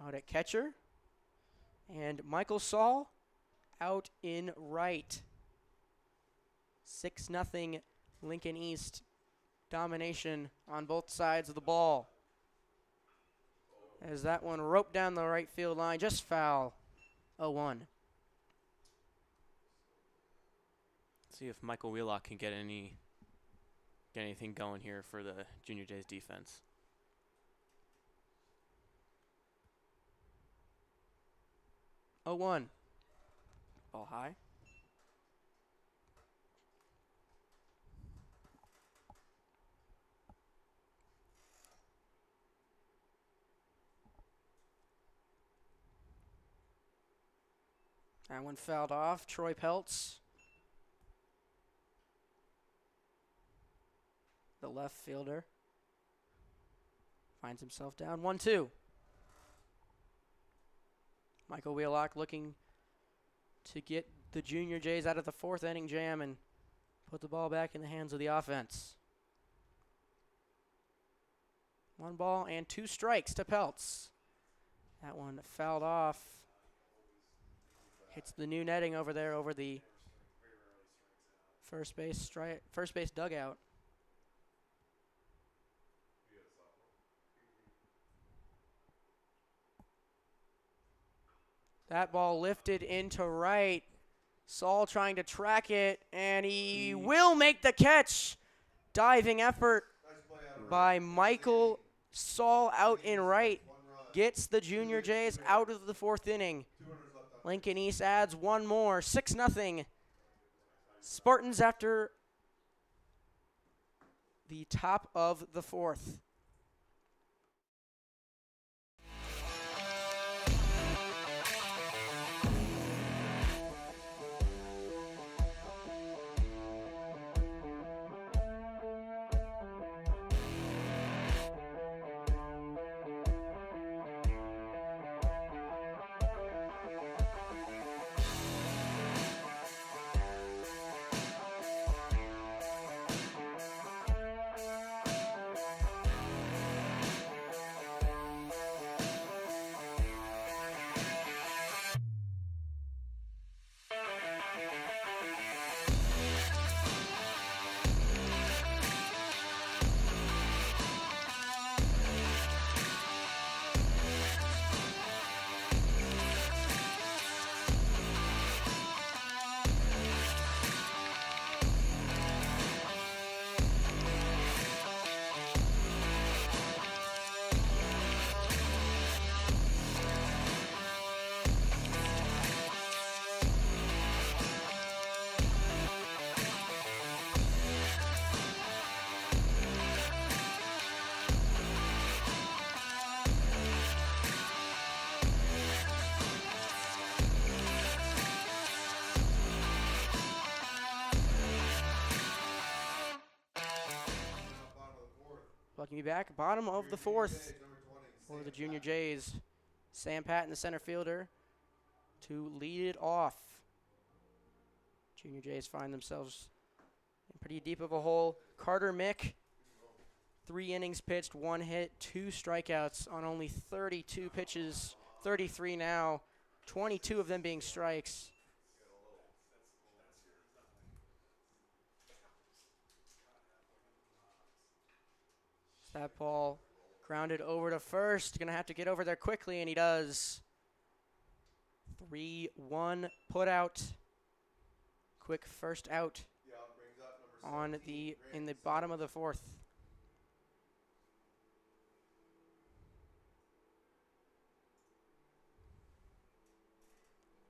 out at catcher. And Michael Saul out in right. 6-0 Lincoln East domination on both sides of the ball. As that one roped down the right field line, just foul. 0-1. See if Michael Wheelock can get anything going here for the Junior Jays defense. Oh, 1. Ball high. That one fouled off. Troy Peltz, the left fielder, finds himself down 1-2. Michael Wheelock looking to get the Junior Jays out of the 4th inning jam and put the ball back in the hands of the offense. 1 ball and 2 strikes to Peltz. That one fouled off. Hits the new netting over there over the first base dugout. That ball lifted into right. Saul trying to track it, and he will make the catch. Diving effort by Michael Saul out in right. Gets the Junior Jays out of the 4th inning. Lincoln East adds 1 more. 6-0. Spartans after the top of the 4th. Welcome you back. Bottom of the 4th for the Junior Jays. Sam Patton, the center fielder, to lead it off. Junior Jays find themselves in pretty deep of a hole. Carter Mick, 3 innings pitched, 1 hit, 2 strikeouts on only 32 pitches, 33 now, 22 of them being strikes. That ball grounded over to first. Going to have to get over there quickly, and he does. 3-1 put out. Quick first out on in the bottom of the 4th.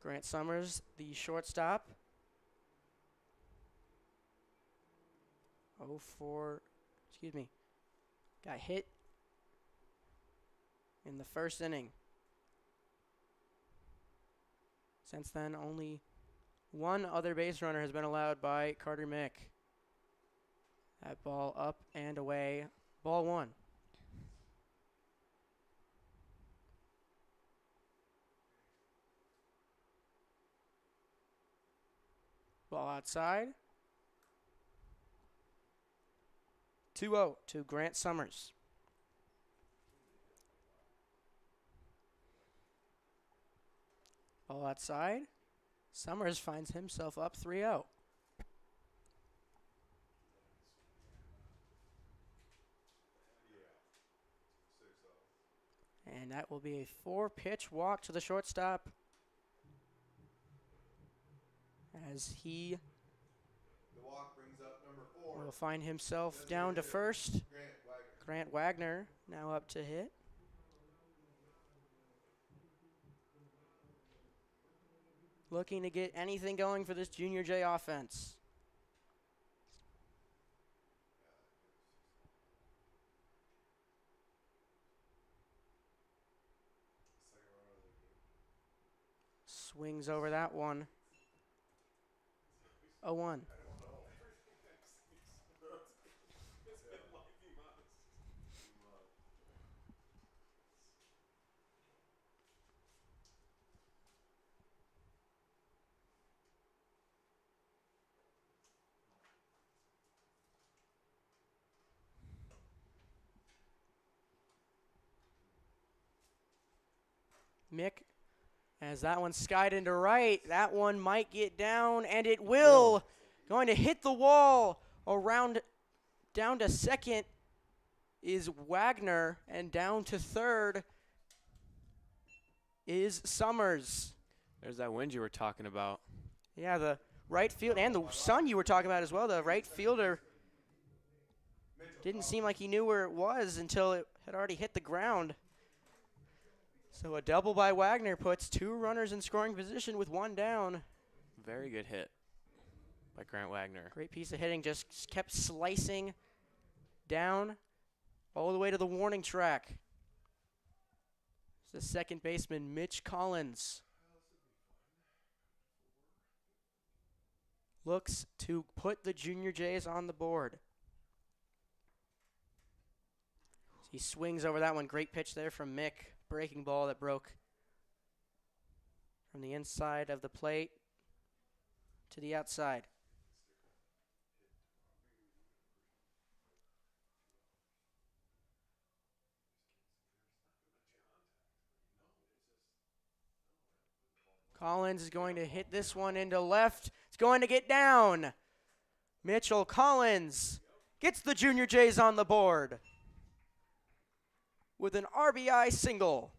Grant Summers, the shortstop. 0-4, got hit in the 1st inning. Since then, only 1 other base runner has been allowed by Carter Mick. That ball up and away. Ball 1. Ball outside. 2-0 to Grant Summers. Ball outside. Summers finds himself up 3-0. And that will be a 4-pitch walk to the shortstop as he The walk brings up number 4. will find himself down to first. Grant Wagner now up to hit. Looking to get anything going for this Junior J offense. Swings over that one. 0-1. Mick, as that one skied into right, that one might get down, and it will. Going to hit the wall around, down to second is Wagner, and down to third is Summers. There's that wind you were talking about. Yeah, the right field, and the sun you were talking about as well. The right fielder didn't seem like he knew where it was until it had already hit the ground. So a double by Wagner puts 2 runners in scoring position with 1 down. Very good hit by Grant Wagner. Great piece of hitting, just kept slicing down all the way to the warning track. It's the second baseman, Mitch Collins. Looks to put the Junior Jays on the board. He swings over that one. Great pitch there from Mick. Breaking ball that broke from the inside of the plate to the outside. Collins is going to hit this one into left. It's going to get down. Mitchell Collins gets the Junior Jays on the board with an RBI single.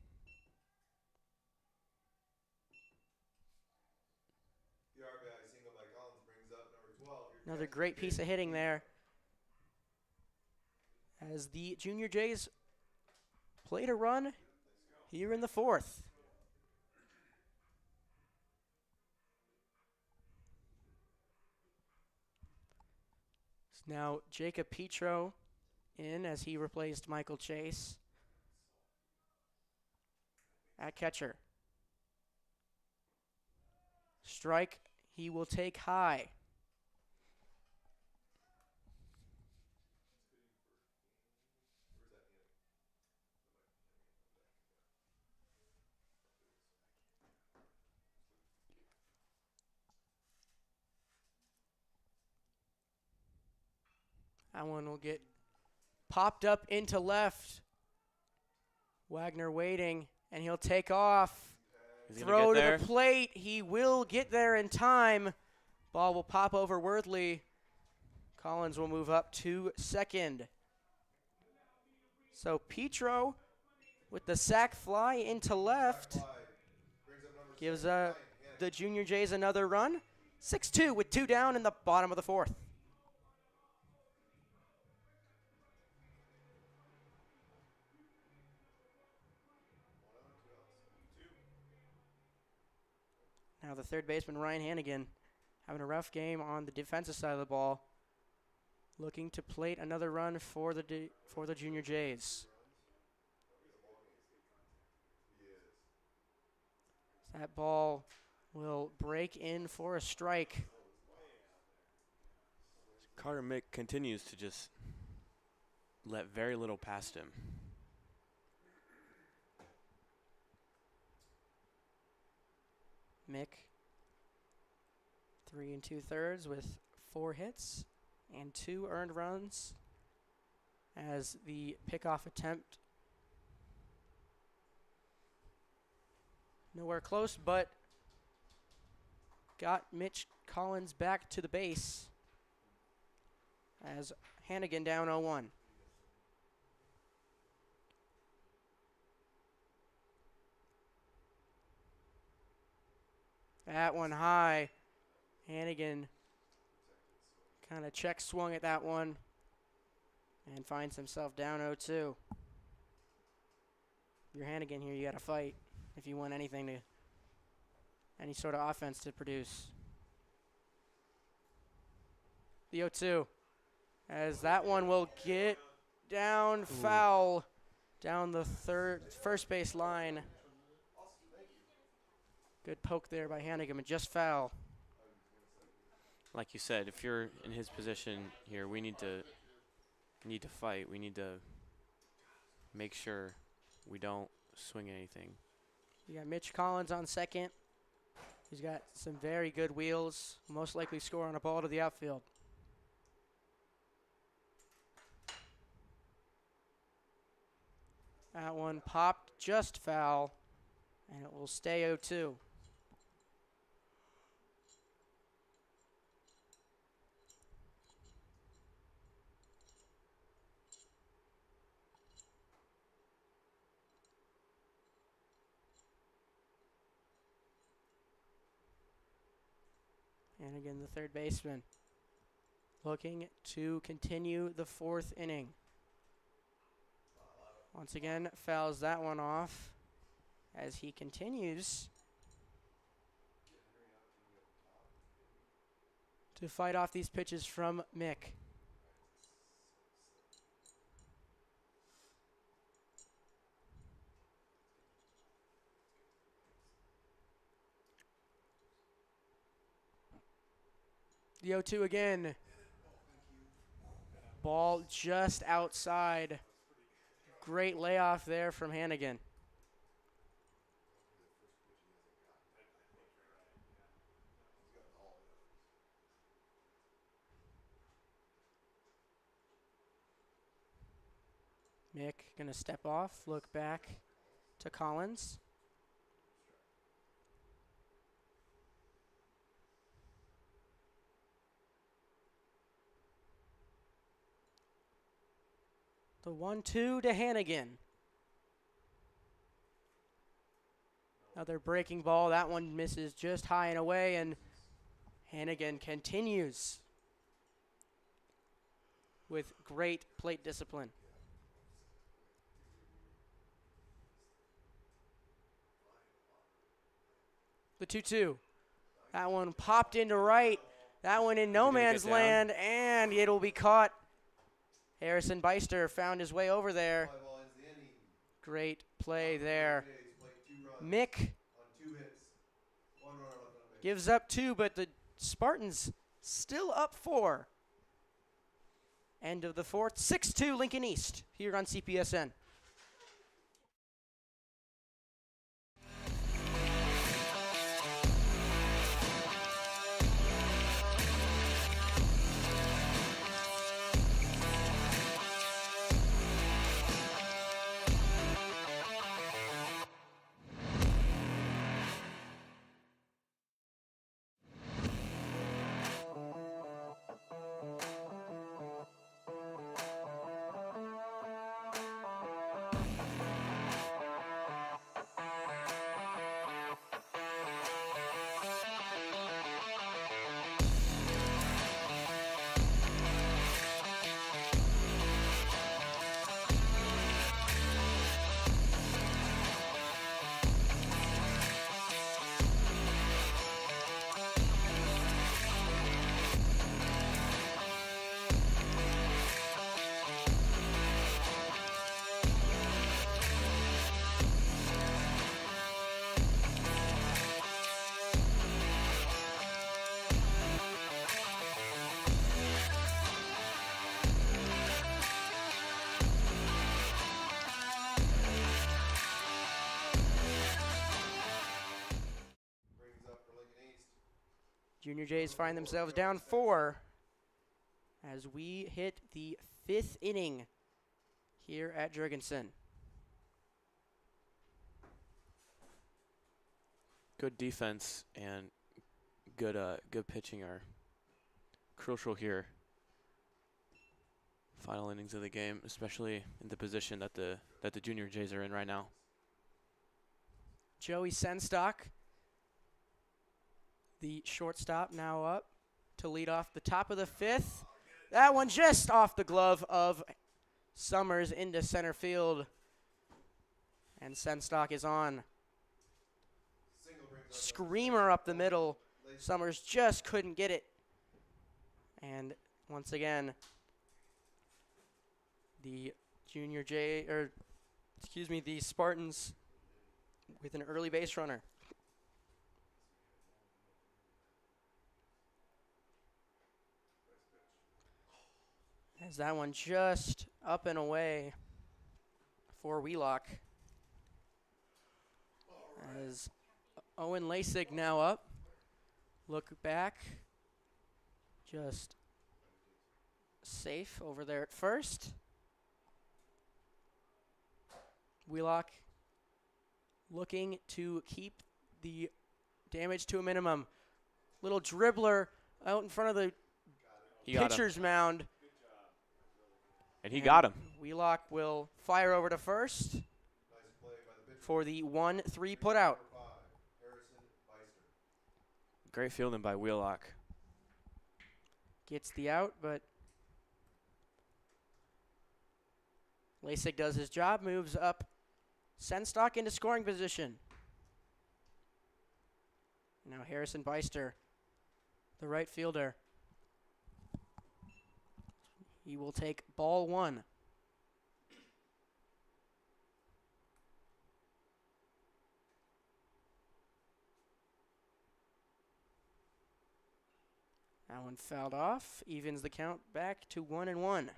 The RBI single by Collins brings up number 12. Another great piece of hitting there as the Junior Jays played a run here in the 4th. It's now Jacob Petro in as he replaced Michael Chase at catcher. Strike, he will take high. That one will get popped up into left. Wagner waiting, and he'll take off. Throw to the plate. He will get there in time. Ball will pop over Worthley. Collins will move up to second. So Petro with the sac fly into left gives the Junior Jays another run. 6-2 with 2 down in the bottom of the 4th. Now the third baseman, Ryan Hannigan, having a rough game on the defensive side of the ball. Looking to plate another run for the Junior Jays. That ball will break in for a strike. Carter Mick continues to just let very little past him. Mick 3 2/3 with 4 hits and 2 earned runs as the pickoff attempt nowhere close, but got Mitch Collins back to the base as Hannigan down 0-1. That one high. Hannigan kind of check swung at that one and finds himself down 0-2. You're Hannigan here, you got to fight if you want anything to, any sort of offense to produce. The 0-2, as that one will get down foul down the first base line. Good poke there by Hannigan, but just foul. Like you said, if you're in his position here, we need to fight. We need to make sure we don't swing anything. You got Mitch Collins on second. He's got some very good wheels. Most likely score on a ball to the outfield. That one popped just foul, and it will stay 0-2. And again, the third baseman looking to continue the 4th inning. Once again, fouls that one off as he continues to fight off these pitches from Mick. The 0-2 again. Ball just outside. Great layoff there from Hannigan. Mick going to step off, look back to Collins. The 1-2 to Hannigan. Another breaking ball. That one misses just high and away, and Hannigan continues with great plate discipline. The 2-2. That one popped into right. That one in no man's land, and it'll be caught. Harrison Beister found his way over there. Great play there. Mick gives up 2, but the Spartans still up 4. End of the 4th. 6-2 Lincoln East here on CPSN. Junior Jays find themselves down 4 as we hit the 5th inning here at Jurgensen. Good defense and good pitching are crucial here. Final innings of the game, especially in the position that the Junior Jays are in right now. Joey Senstock, the shortstop, now up to lead off the top of the 5th. That one just off the glove of Summers into center field. And Senstock is on. Screamer up the middle. Summers just couldn't get it. And once again, the the Spartans with an early base runner. As that one just up and away for Wheelock. As Owen Lasig now up. Look back. Just safe over there at first. Wheelock looking to keep the damage to a minimum. Little dribbler out in front of the pitcher's mound. And he got him. Wheelock will fire over to first for the 1-3 putout. Great fielding by Wheelock. Gets the out, but Lasik does his job, moves up Senstock into scoring position. Now Harrison Beister, the right fielder. He will take ball 1. That one fouled off, evens the count back to 1-1.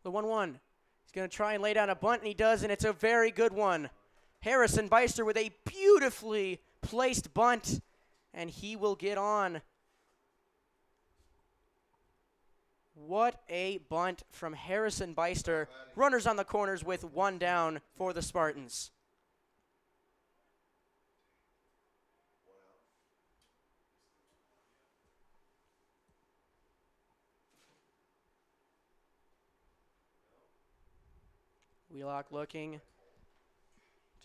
The 1-1. He's going to try and lay down a bunt, and he does, and it's a very good one. Harrison Beister with a beautifully placed bunt, and he will get on. What a bunt from Harrison Beister. Runners on the corners with 1 down for the Spartans. Wheelock looking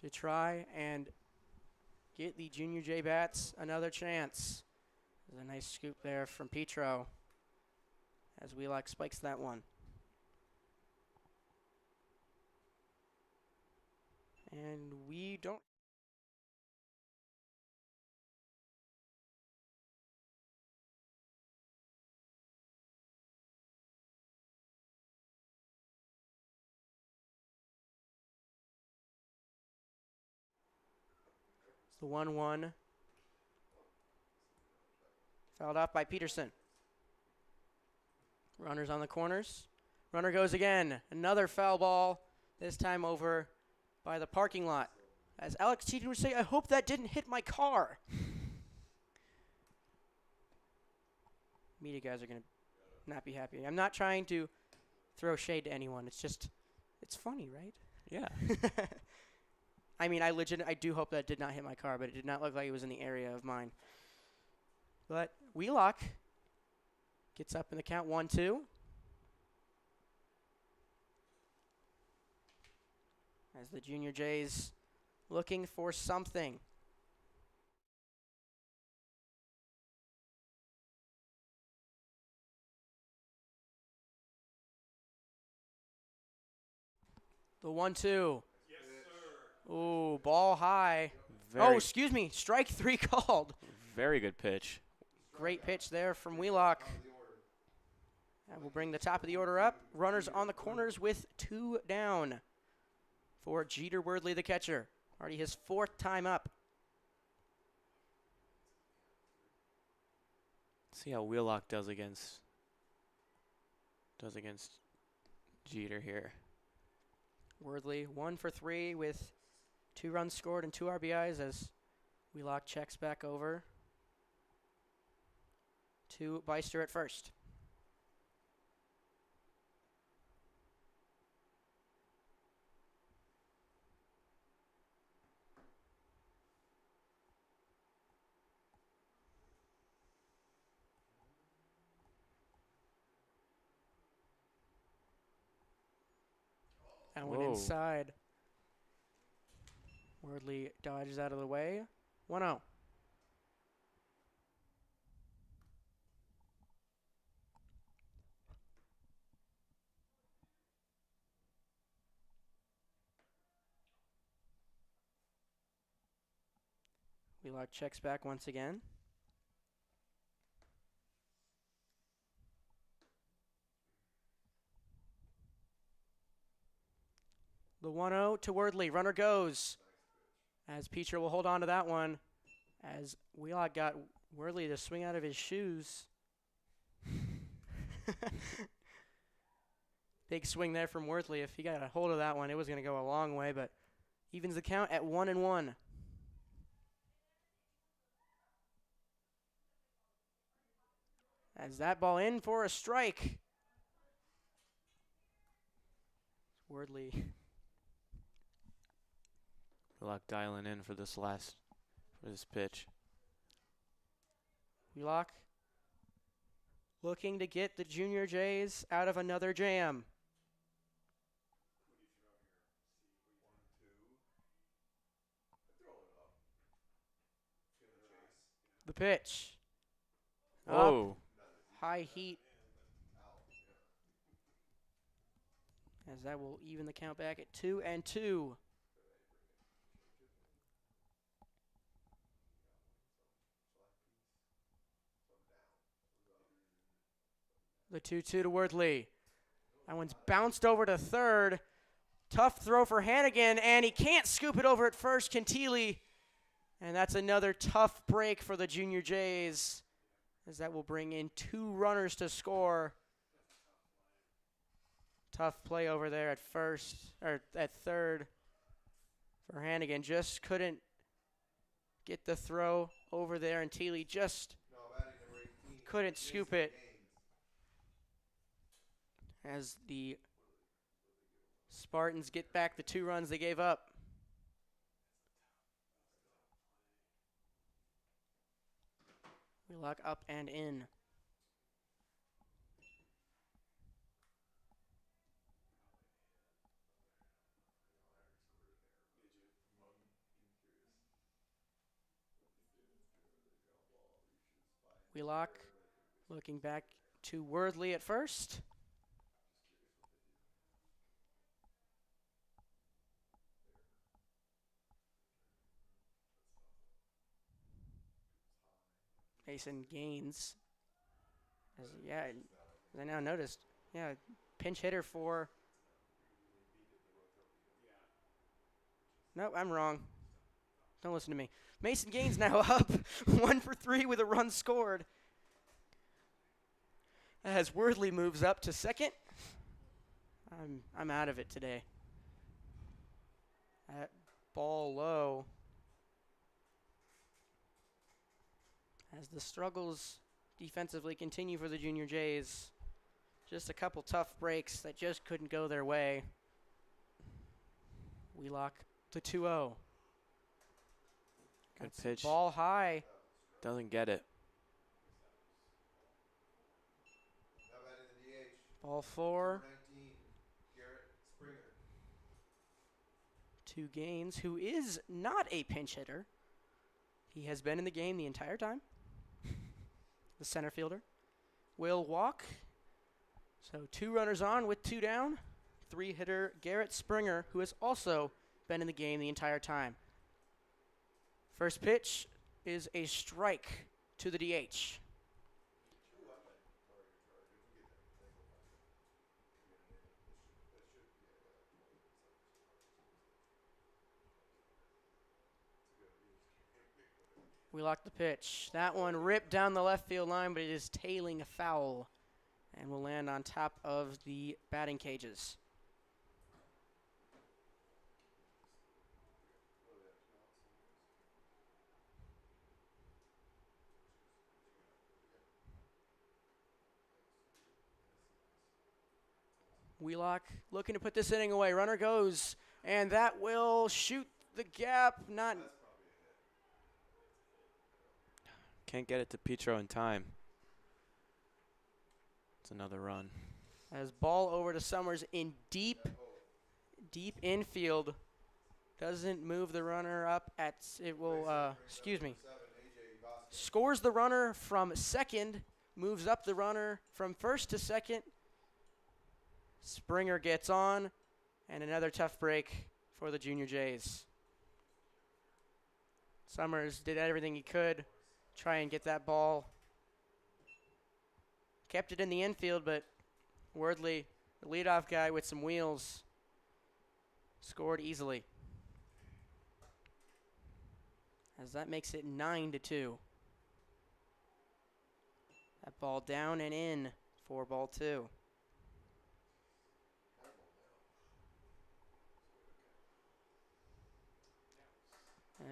to try and get the Junior J Bats another chance. There's a nice scoop there from Petro as Wheelock spikes that one. And we don't. The 1-1. Fouled off by Peterson. Runners on the corners. Runner goes again. Another foul ball, this time over by the parking lot. As Alex Teaton would say, I hope that didn't hit my car. Media guys are going to not be happy. I'm not trying to throw shade to anyone. It's just, it's funny, right? Yeah. I mean, I do hope that did not hit my car, but it did not look like it was in the area of mine. But Wheelock gets up in the count 1-2. As the Junior Jays looking for something. The 1-2. Ooh, ball high. Very Excuse me. Strike 3 called. Very good pitch. Great pitch there from Wheelock. That will bring the top of the order up. Runners on the corners with 2 down for Jeter Wordley, the catcher. Already his 4th time up. See how Wheelock does against Jeter here. Worthley 1 for 3 with 2 runs scored and 2 RBIs as Wheelock checks back over to Beister at first. That one Whoa. inside. Wordley dodges out of the way. 1-0. Wheelock checks back once again. The 1-0 to Wordley. Runner goes. As Peacher will hold on to that one. As Wheelock got Wordley to swing out of his shoes. Big swing there from Worthley. If he got a hold of that one, it was going to go a long way, but evens the count at 1-1. As that ball in for a strike. Wordley. Wheelock dialing in for this pitch. Wheelock looking to get the Junior Jays out of another jam. The pitch. Whoa. Up, high heat. As that will even the count back at 2-2. The 2-2 to Worthley. That one's bounced over to third. Tough throw for Hannigan, and he can't scoop it over at first. Cantilli. And that's another tough break for the Junior Jays, as that will bring in 2 runners to score. Tough play over there at first, or at third for Hannigan. Just couldn't get the throw over there, and Thiele just couldn't scoop it. As the Spartans get back the 2 runs they gave up. Wheelock up and in. Wheelock looking back to Worthley at first. Mason Gaines. Yeah, I now noticed. Yeah, pinch hitter for. Nope, I'm wrong. Don't listen to me. Mason Gaines now up 1 for 3 with a run scored. As Worthley moves up to second. I'm out of it today. That ball low. As the struggles defensively continue for the Junior Jays. Just a couple tough breaks that just couldn't go their way. Wheelock to 2-0. Good That's pitch. Ball high. Doesn't get it. Ball 4 to Gaines, who is not a pinch hitter. He has been in the game the entire time. The center fielder will walk. So 2 runners on with 2 down. 3-hitter Garrett Springer, who has also been in the game the entire time. First pitch is a strike to the DH. Wheelock the pitch. That one ripped down the left field line, but it is tailing a foul and will land on top of the batting cages. Wheelock looking to put this inning away. Runner goes, and that will shoot the gap. Not. Can't get it to Petro in time. It's another run. As ball over to Summers in deep infield. Doesn't move the runner up at, it will, scores the runner from second, moves up the runner from first to second. Springer gets on, and another tough break for the Junior Jays. Summers did everything he could, try and get that ball. Kept it in the infield, but Wordley, the leadoff guy with some wheels, scored easily. As that makes it 9-2. That ball down and in for ball 2.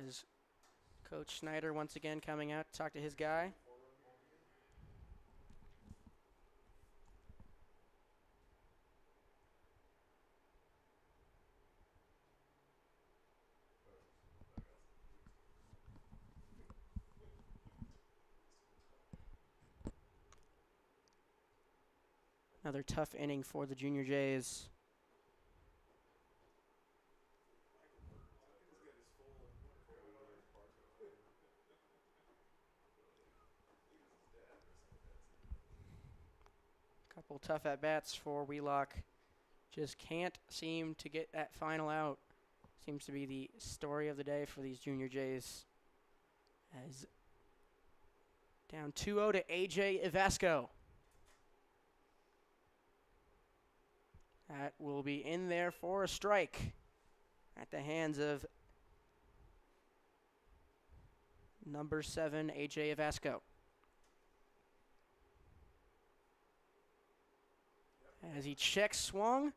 As Coach Schneider once again coming out to talk to his guy. Another tough inning for the Junior Jays. Couple tough at-bats for Wheelock. Just can't seem to get that final out. Seems to be the story of the day for these Junior Jays. As down 2-0 to AJ Ivasco. That will be in there for a strike at the hands of number 7, AJ Ivasco. As he checks swung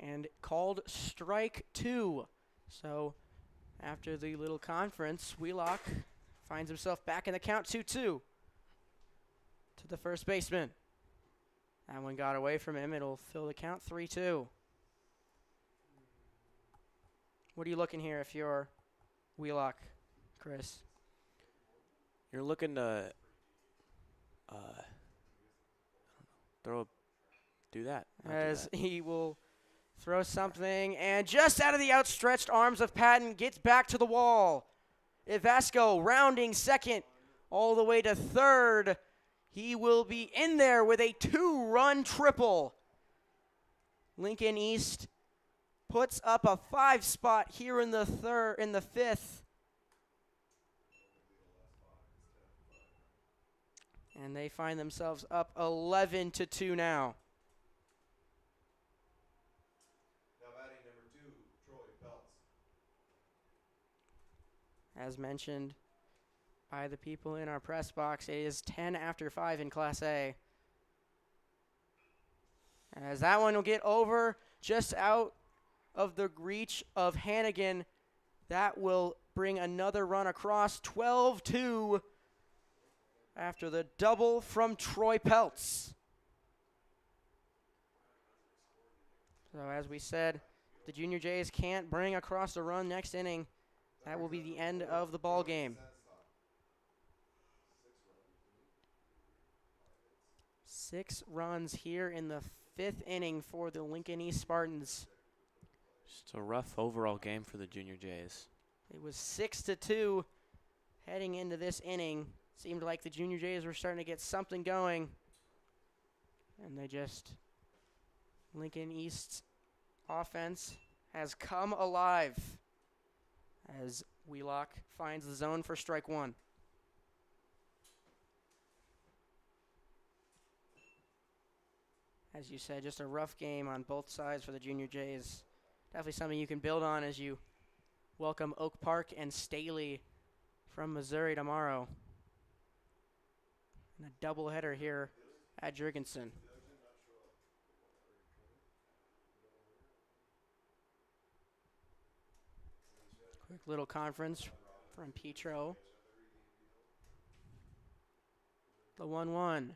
and called strike 2. So after the little conference, Wheelock finds himself back in the count 2-2 to the first baseman. That one got away from him. It'll fill the count 3-2. What are you looking here if you're Wheelock, Chris? You're looking to do that. As he will throw something, and just out of the outstretched arms of Patton, gets back to the wall. Ivasco rounding second all the way to third. He will be in there with a 2-run triple. Lincoln East puts up a 5 spot here in the fifth. And they find themselves up 11-2 now. Now batting number 2, Troy Peltz. As mentioned by the people in our press box, it is 10 after 5 in Class A. As that one will get over just out of the reach of Hannigan. That will bring another run across, 12-2 after the double from Troy Peltz. So as we said, the Junior Jays can't bring across a run next inning. That will be the end of the ball game. 6 runs here in the 5th inning for the Lincoln East Spartans. Just a rough overall game for the Junior Jays. It was 6-2 heading into this inning. Seemed like the Junior Jays were starting to get something going. And they just, Lincoln East's offense has come alive as Wheelock finds the zone for strike 1. As you said, just a rough game on both sides for the Junior Jays. Definitely something you can build on as you welcome Oak Park and Staley from Missouri tomorrow. And a doubleheader here at Jurgensen. Quick little conference from Petro. The 1-1.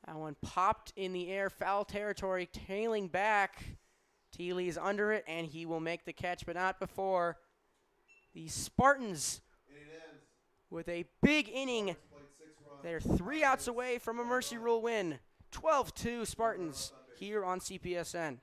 That one popped in the air, foul territory, tailing back. Thiele's under it, and he will make the catch, but not before. The Spartans with a big inning. They're 3 outs away from a mercy rule win. 12-2 Spartans here on CPSN.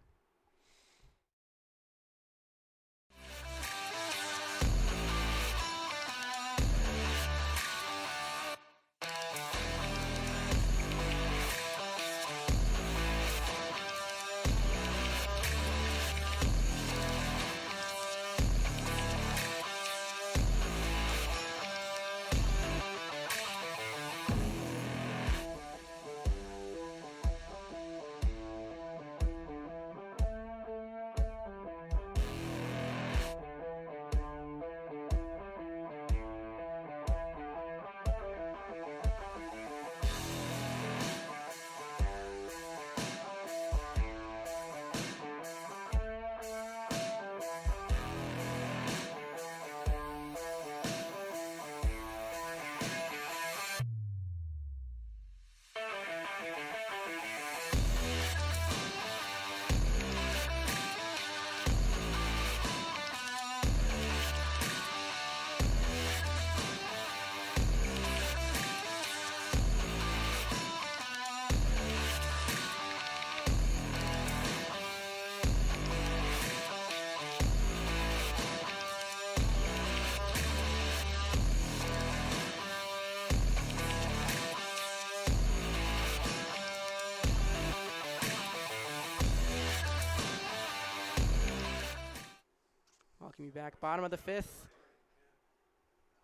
Welcome you back. Bottom of the 5th.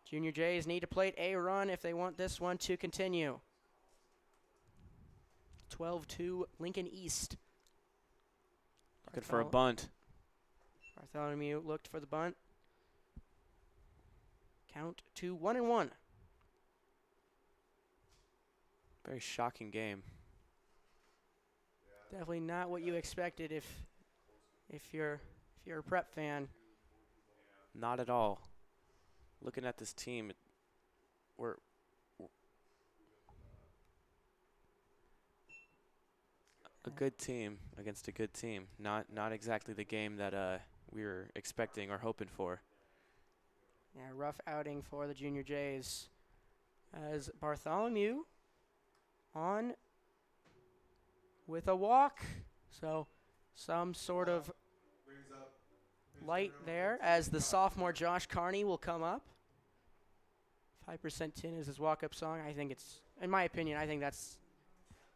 Junior Jays need to plate a run if they want this one to continue. 12-2 Lincoln East. Looking for a bunt. Bartholomew looked for the bunt. Count to 1-1. Very shocking game. Definitely not what you expected if you're a Prep fan. Not at all. Looking at this team, we're a good team against a good team. Not exactly the game that we were expecting or hoping for. Yeah, rough outing for the Junior Jays. As Bartholomew on with a walk. So some sort of light there as the sophomore Josh Carney will come up. 5% Tin is his walk-up song. I think it's, in my opinion, I think that's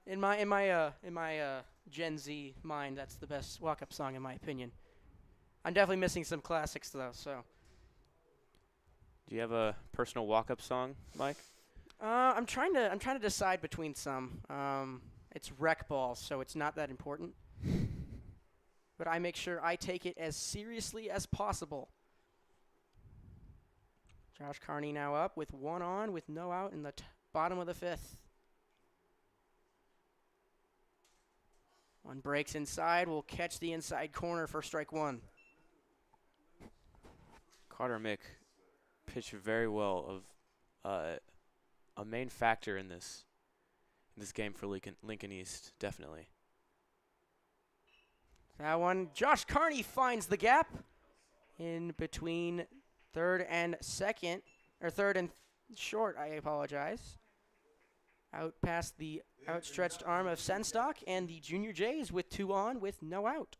in my Gen Z mind, that's the best walk-up song in my opinion. I'm definitely missing some classics though. So. Do you have a personal walk-up song, Mike? I'm trying to decide between some. It's Wreck Ball, so it's not that important. But I make sure I take it as seriously as possible. Josh Carney now up with 1 on, with no out in the bottom of the 5th. One breaks inside, will catch the inside corner for strike 1. Carter Mick pitched very well, of a main factor in this game for Lincoln East, definitely. That one, Josh Carney finds the gap in between third and second, or third and short, I apologize. Out past the outstretched arm of Senstock, and the Junior Jays with 2 on with no out.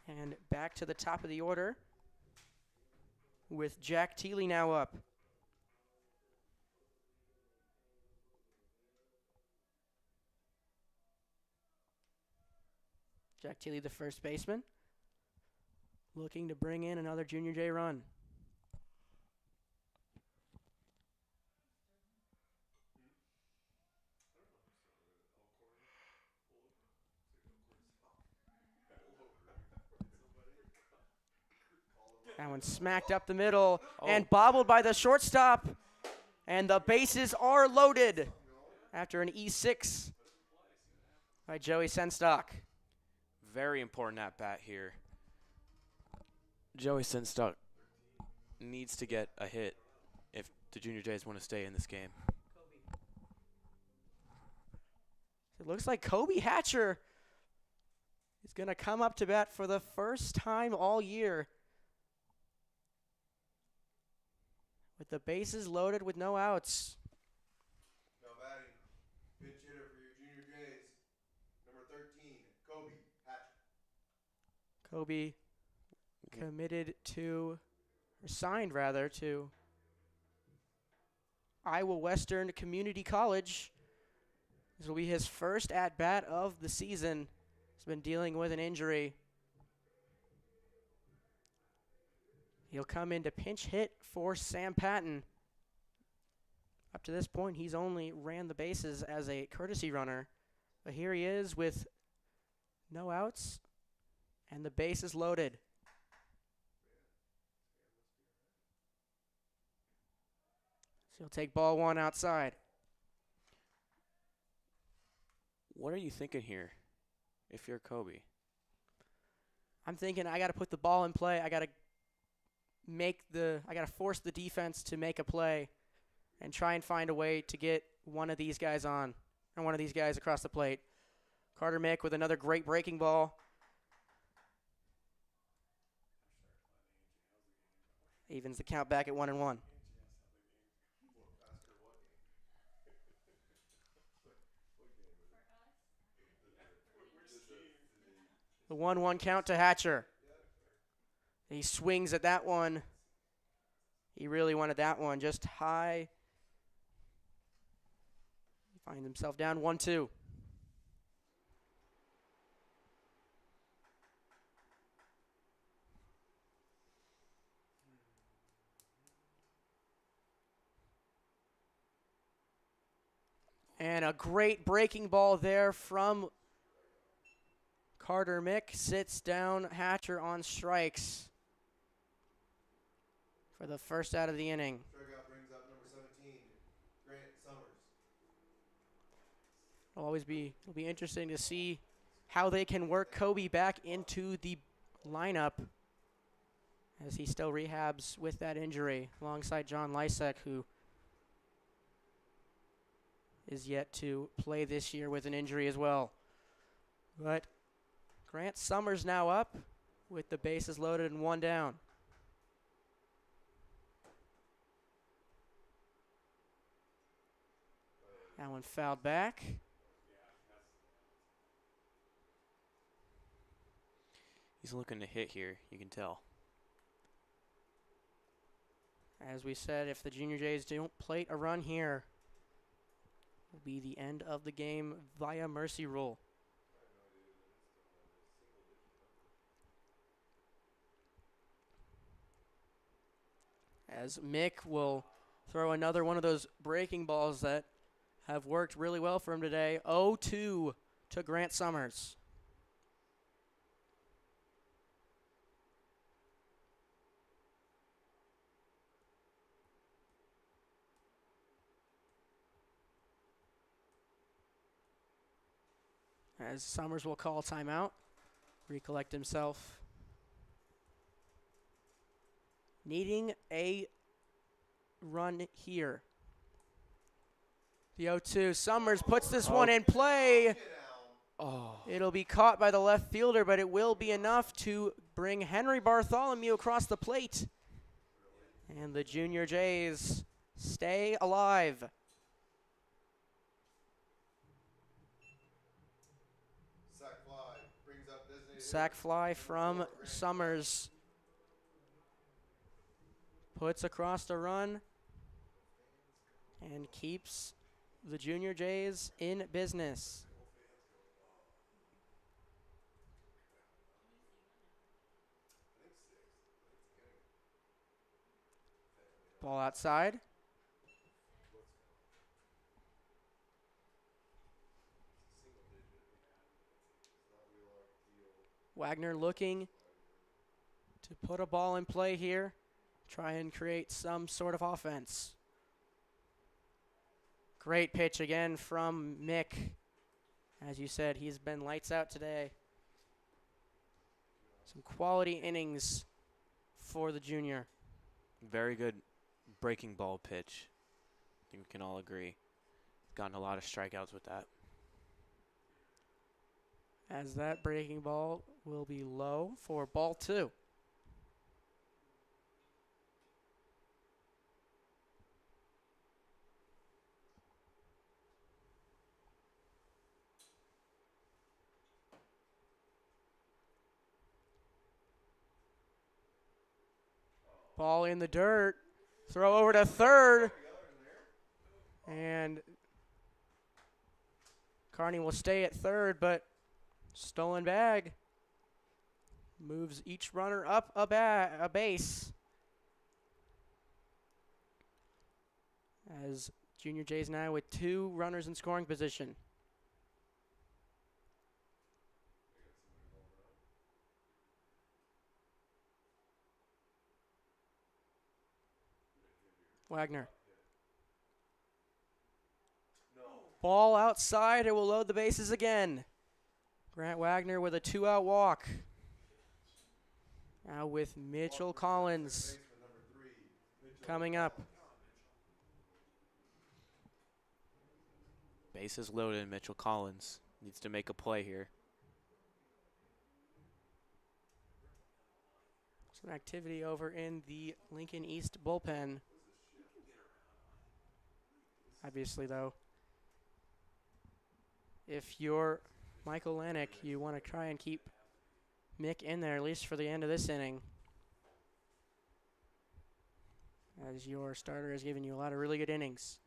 And back to the top of the order with Jack Thiele now up. Jack Thiele, the first baseman, looking to bring in another Junior J run. That one smacked up the middle and Oh. bobbled by the shortstop. And the bases are loaded after an E6 by Joey Senstock. Very important at bat here. Joey Sinstock needs to get a hit if the Junior Jays want to stay in this game. It looks like Kobe Hatcher is going to come up to bat for the first time all year. With the bases loaded with no outs. Now batting, pinch hitter for your Junior Jays, number 13, Kobe Hatcher. Kobe committed to, or signed rather, to Iowa Western Community College. This will be his first at-bat of the season. He's been dealing with an injury. He'll come in to pinch hit for Sam Patton. Up to this point, he's only ran the bases as a courtesy runner. But here he is with no outs, and the base is loaded. So he'll take ball one outside. What are you thinking here if you're Kobe? I'm thinking I got to put the ball in play. I got to force the defense to make a play and try and find a way to get one of these guys on, or one of these guys across the plate. Carter Mick with another great breaking ball. Evens the count back at 1-1. The 1-1 count to Hatcher. He swings at that one. He really wanted that one just high. He finds himself down 1-2. And a great breaking ball there from Carter Mick. Sits down Hatcher on strikes for the first out of the inning. Strikeout brings up number 17, Grant Summers. It'll be interesting to see how they can work Kobe back into the lineup as he still rehabs with that injury alongside John Lysek, who is yet to play this year with an injury as well. But Grant Summers now up with the bases loaded and one down. That one fouled back. He's looking to hit here, you can tell. As we said, if the Junior Jays don't plate a run here, it will be the end of the game via mercy rule. As Mick will throw another one of those breaking balls that have worked really well for him today. 0-2 to Grant Summers. As Summers will call timeout, recollect himself. Needing a run here. The 0-2. Summers puts this one in play. Oh. It'll be caught by the left fielder, but it will be enough to bring Henry Bartholomew across the plate. And the Junior Jays stay alive. Sack fly brings up designated Sack hitter. fly from Summers. Puts across the run and keeps the Junior Jays in business. Ball outside. Wagner looking to put a ball in play here, try and create some sort of offense. Great pitch again from Mick. As you said, he's been lights out today. Some quality innings for the junior. Very good breaking ball pitch. I think we can all agree. Gotten a lot of strikeouts with that. As that breaking ball will be low for ball 2. Ball in the dirt. Throw over to third. And Carney will stay at third, but stolen bag moves each runner up a base. As Junior Jays now with 2 runners in scoring position. Wagner. Ball outside. It will load the bases again. Grant Wagner with a 2-out walk. Now with Mitchell Collins coming up. Bases loaded. Mitchell Collins needs to make a play here. Some activity over in the Lincoln East bullpen. Obviously, though, if you're Michael Lanick, you want to try and keep Mick in there, at least for the end of this inning. As your starter has given you a lot of really good innings.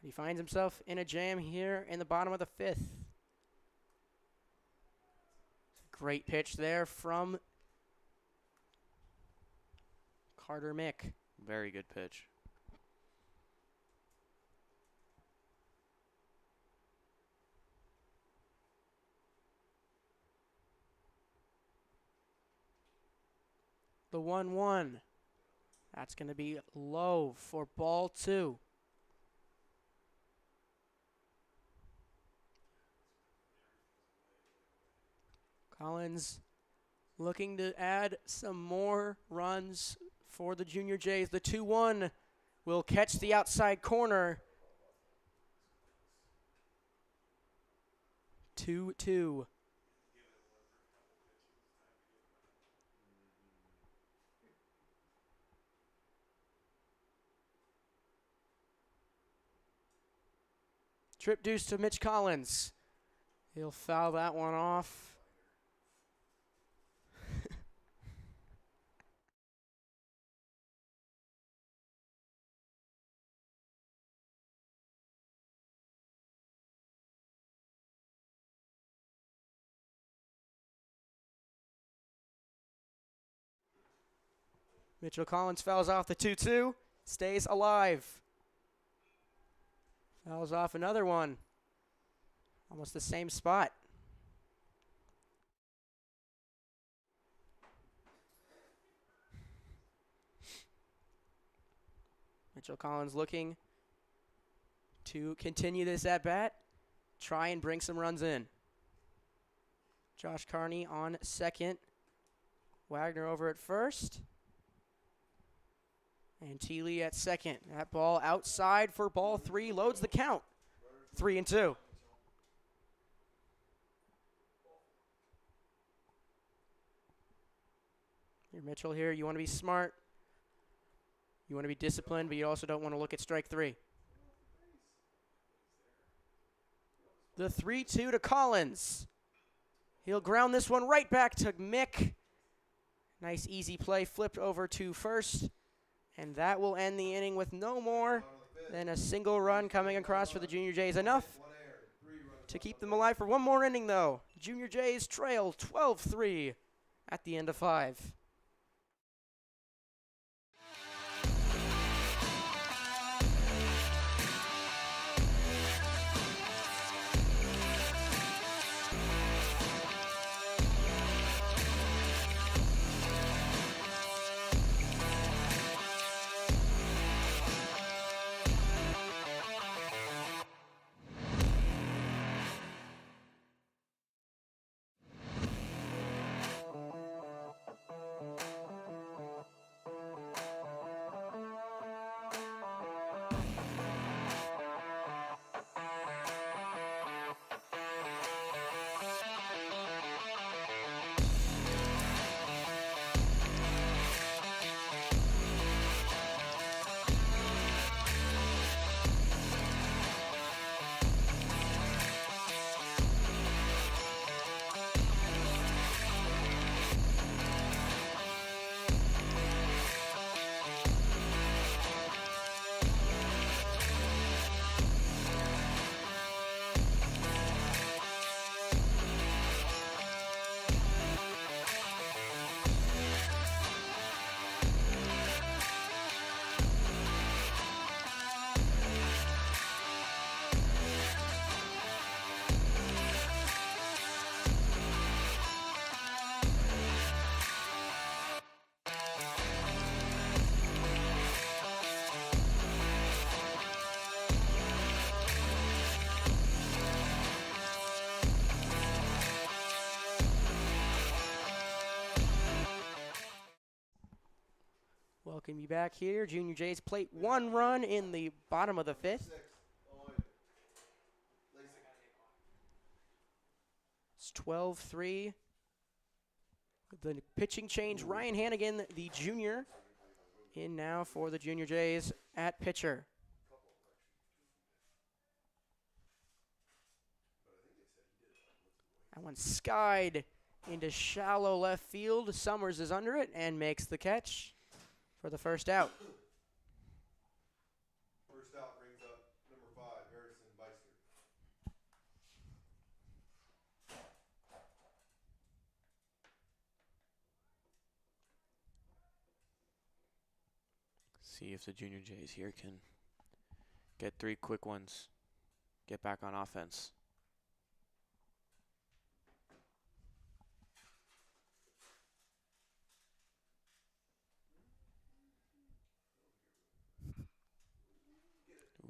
But he finds himself in a jam here in the bottom of the 5th. Great pitch there from Carter Mick. Very good pitch. The 1-1. That's going to be low for ball 2. Collins looking to add some more runs for the Junior Jays. The 2-1 will catch the outside corner. 2-2. Trip deuce to Mitch Collins. He'll foul that one off. Mitchell Collins fouls off the 2-2, stays alive. Fouls off another one. Almost the same spot. Mitchell Collins looking to continue this at bat, try and bring some runs in. Josh Carney on second. Wagner over at first. And Teely at second. That ball outside for ball 3 loads the count. 3-2. You're Mitchell here. You want to be smart. You want to be disciplined, but you also don't want to look at strike 3. The 3-2 to Collins. He'll ground this one right back to Mick. Nice easy play flipped over to first. And that will end the inning with no more than a single run coming across for the Junior Jays. Enough to keep them alive for one more inning, though. Junior Jays trail 12-3 at the end of 5. Looking to be back here. Junior Jays plate 1 run in the bottom of the 5th. It's 12-3. The pitching change, Ryan Hannigan, the junior, in now for the Junior Jays at pitcher. That one skied into shallow left field. Summers is under it and makes the catch for the first out. First out brings up number 5, Harrison Beister. See if the Junior Jays here can get 3 quick ones, get back on offense.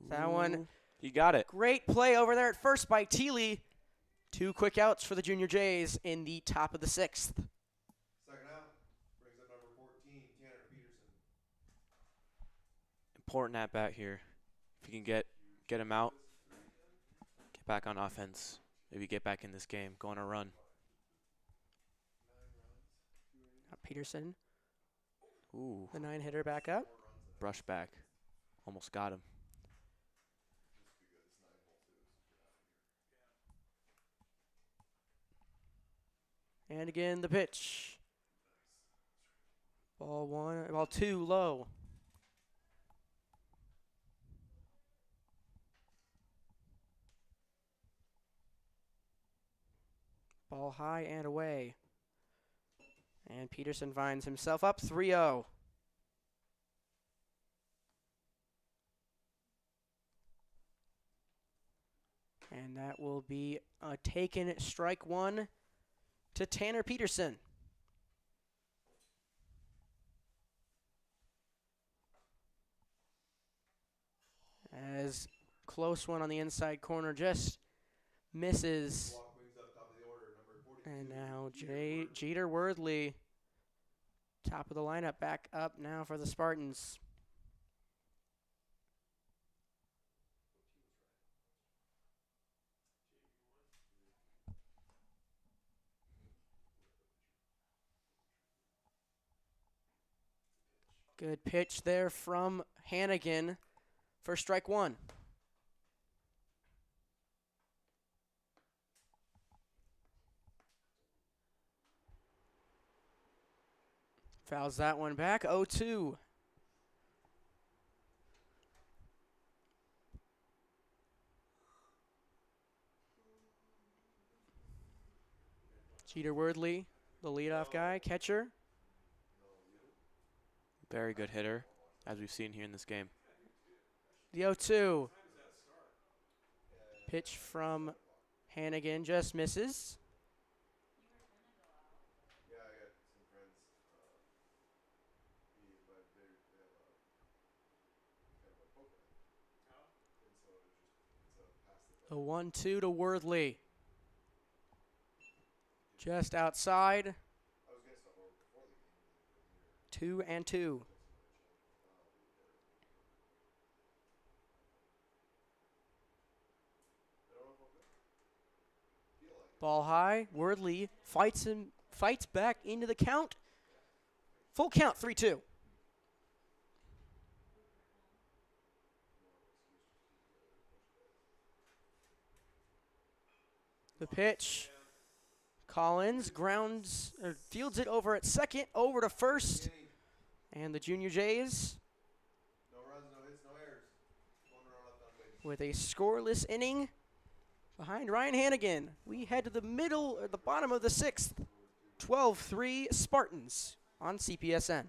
That one, he got it. great play over there at first by Teely. 2 quick outs for the Junior Jays in the top of the 6th. Second out brings up number 14, Tanner Peterson. Important at bat here. If you can get him out, get back on offense, maybe get back in this game, go on a run. Peterson, Ooh, the 9-hitter, back up. brush back, almost got him. And again, the pitch. Ball 2 low. Ball high and away. And Peterson finds himself up 3-0. And that will be a taken strike 1 to Tanner Peterson. As close one on the inside corner, just misses. Walk brings up top of the order, number 42. And now Jeter Wordley, top of the lineup, back up now for the Spartans. Good pitch there from Hannigan for strike 1. Fouls that one back, 0-2. Jeter Wordley, the leadoff guy, catcher. Very good hitter, as we've seen here in this game. The 0-2. Pitch from Hannigan just misses. Yeah, I got some friends. They have kind of a poker. And so it's a pass A 1-2 to Wordley. Just outside. I was going to stop over before the game. 2-2. Ball high. Wordley fights back into the count. Full count, 3-2. The pitch. Collins fields it over at second, over to first. And the Junior Jays, No runs, no hits, no errors. One run left on base. with a scoreless inning behind Ryan Hannigan, we head to the bottom of the 6th. 12-3 Spartans on CPSN.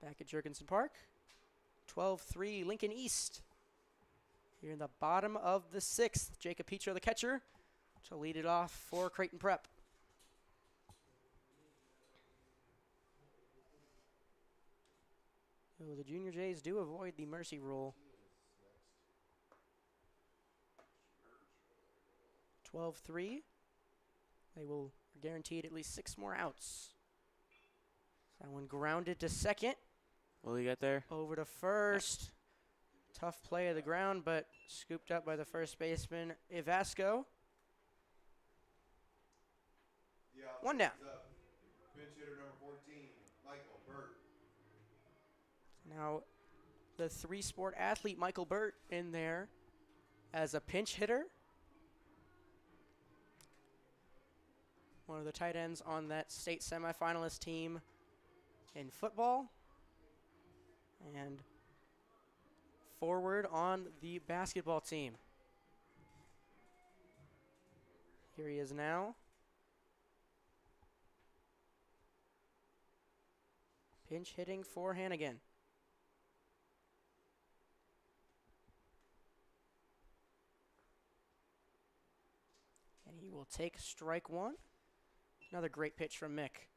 Back at Jurgensen Park. 12-3 Lincoln East. Here in the bottom of the 6th, Jacob Petro, the catcher, to lead it off for Creighton Prep. So the Junior Jays do avoid the mercy rule. 12-3. They will guaranteed at least 6 more outs. That one grounded to second. Will he get there? Over to first. Tough play of the ground, but scooped up by the first baseman, Ivasco. One down. Pinch hitter number 14, Michael Burt. Now, the 3-sport athlete, Michael Burt, in there as a pinch hitter. One of the tight ends on that state semifinalist team in football. And forward on the basketball team. Here he is now. Pinch hitting for Hannigan. And he will take strike 1. Another great pitch from Mick.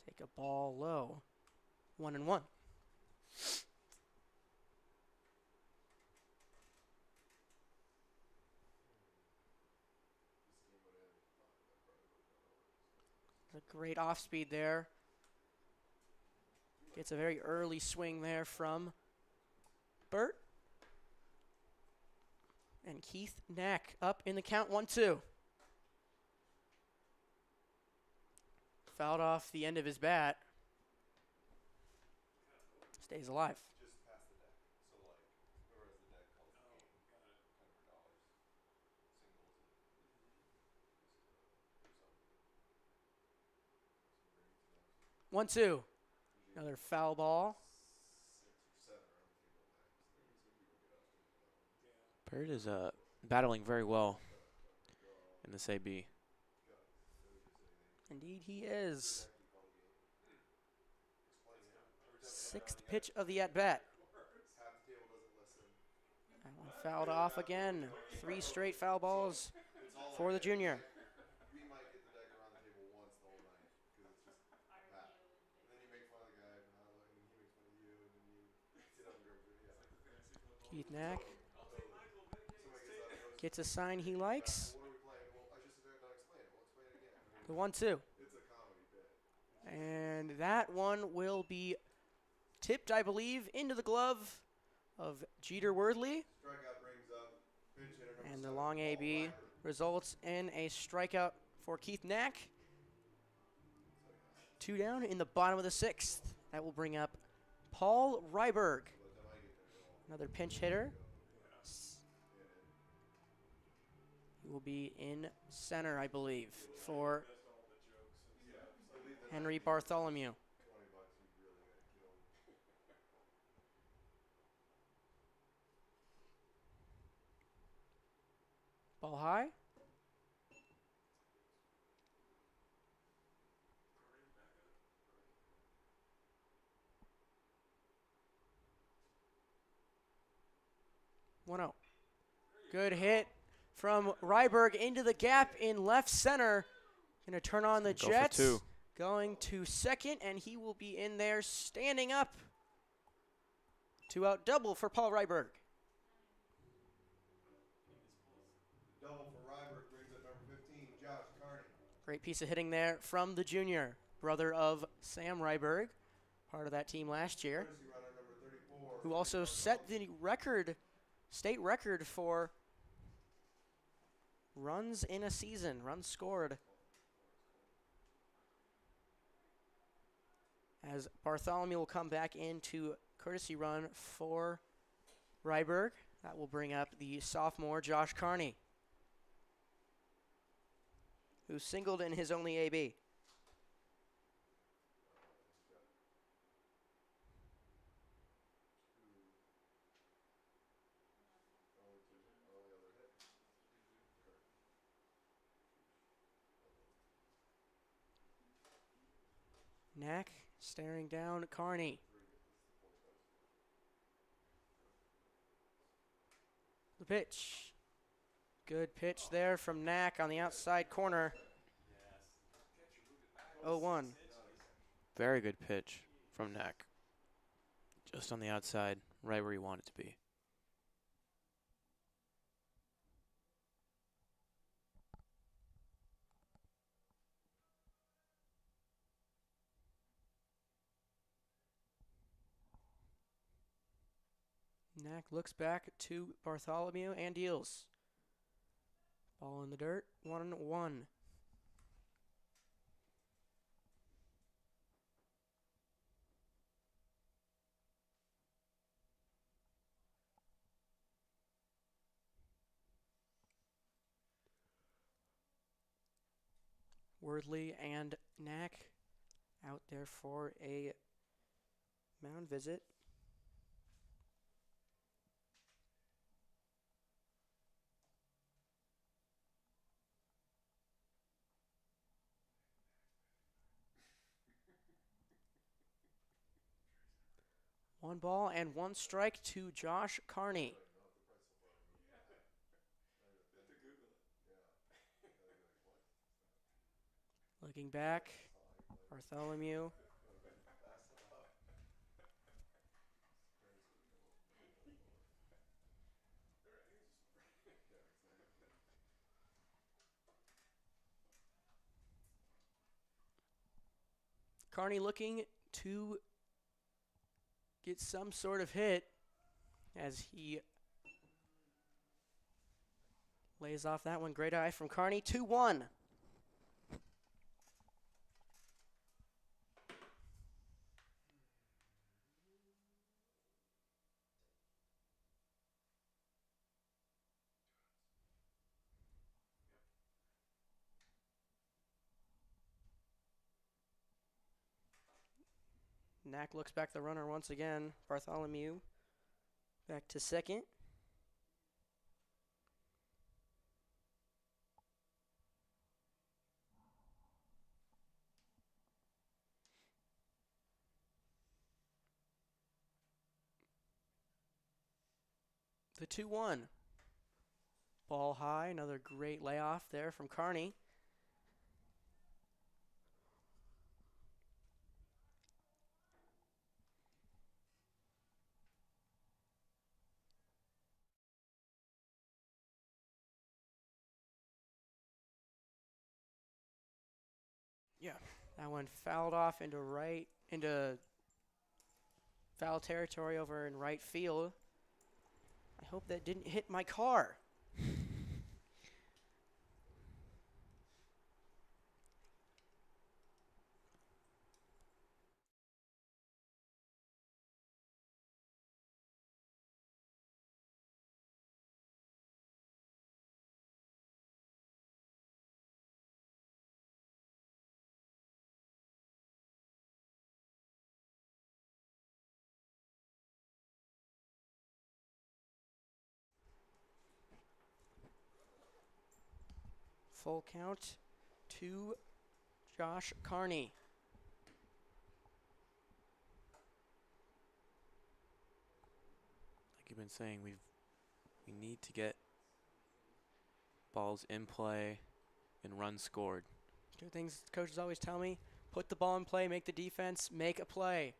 Take a ball low. 1-1. A great off speed there. Gets a very early swing there from Burt. And Keith Knack up in the count 1-2. Fouled off the end of his bat. Stays alive. Just past the deck. So, like, whoever has the deck calls the game. Kind of for dollars. Singles. And 1-2. Another foul ball. 6 or 7 are on the table max. Some people get up to that one. Bird is battling very well in this AB. Indeed he is. 6th pitch of the at-bat. Half the table doesn't listen. That one fouled off again. 3 straight foul balls for the junior. We might get the deck around the table once the whole night because it's just that. And then you make fun of the guy for not looking, and he makes fun of you, and then you get up and go for it. Yeah. Keith Knack Somebody gets up and goes, gets a sign he likes. what are we playing? Well, I just said not explain it. We'll explain it again. I The mean, 1-2. it's a comedy bit. And that one will be tipped, I believe, into the glove of Jeter Worthley. Strikeout brings up pinch hitter number And the 7, long Paul AB Reiber. results in a strikeout for Keith Knack. 2 down in the bottom of the 6th. That will bring up Paul Reiberg, another pinch hitter. He will be in center, I believe, for Henry Bartholomew. $20 you really gotta kill him. Ball high. One out. Good hit from Reiberg into the gap in left center. Going to turn on the Go for Jets. 2. Going to second, and he will be in there standing up. 2 out double for Paul Reiberg. Double for Reiber brings up number 15, Josh Carney. Great piece of hitting there from the junior, brother of Sam Reiberg, part of that team last year, Courtesy runner number 34. who also set the record, state record for runs in a season, runs scored. As Bartholomew will come back into courtesy run for Reiberg. That will bring up the sophomore Josh Carney, who singled in his only AB. Knack staring down Carney. The pitch. Good pitch there from Knack on the outside corner. 0-1. Very good pitch from Knack. Just on the outside, right where you want it to be. Knack looks back to Bartholomew and deals. Ball in the dirt, 1-1. Wordley and Knack out there for a mound visit. One ball and one strike to Josh Carney. Looking back, Bartholomew. Carney looking to get some sort of hit as he lays off that one. Great eye from Carney. 2-1. Knack looks back the runner once again. Bartholomew back to second. The 2-1. Ball high. Another great layoff there from Carney. Yeah, that one fouled off into foul territory over in right field. I hope that didn't hit my car. Full count to Josh Carney. Like you've been saying, we need to get balls in play and runs scored. Two things coaches always tell me: put the ball in play, make the defense, make a play.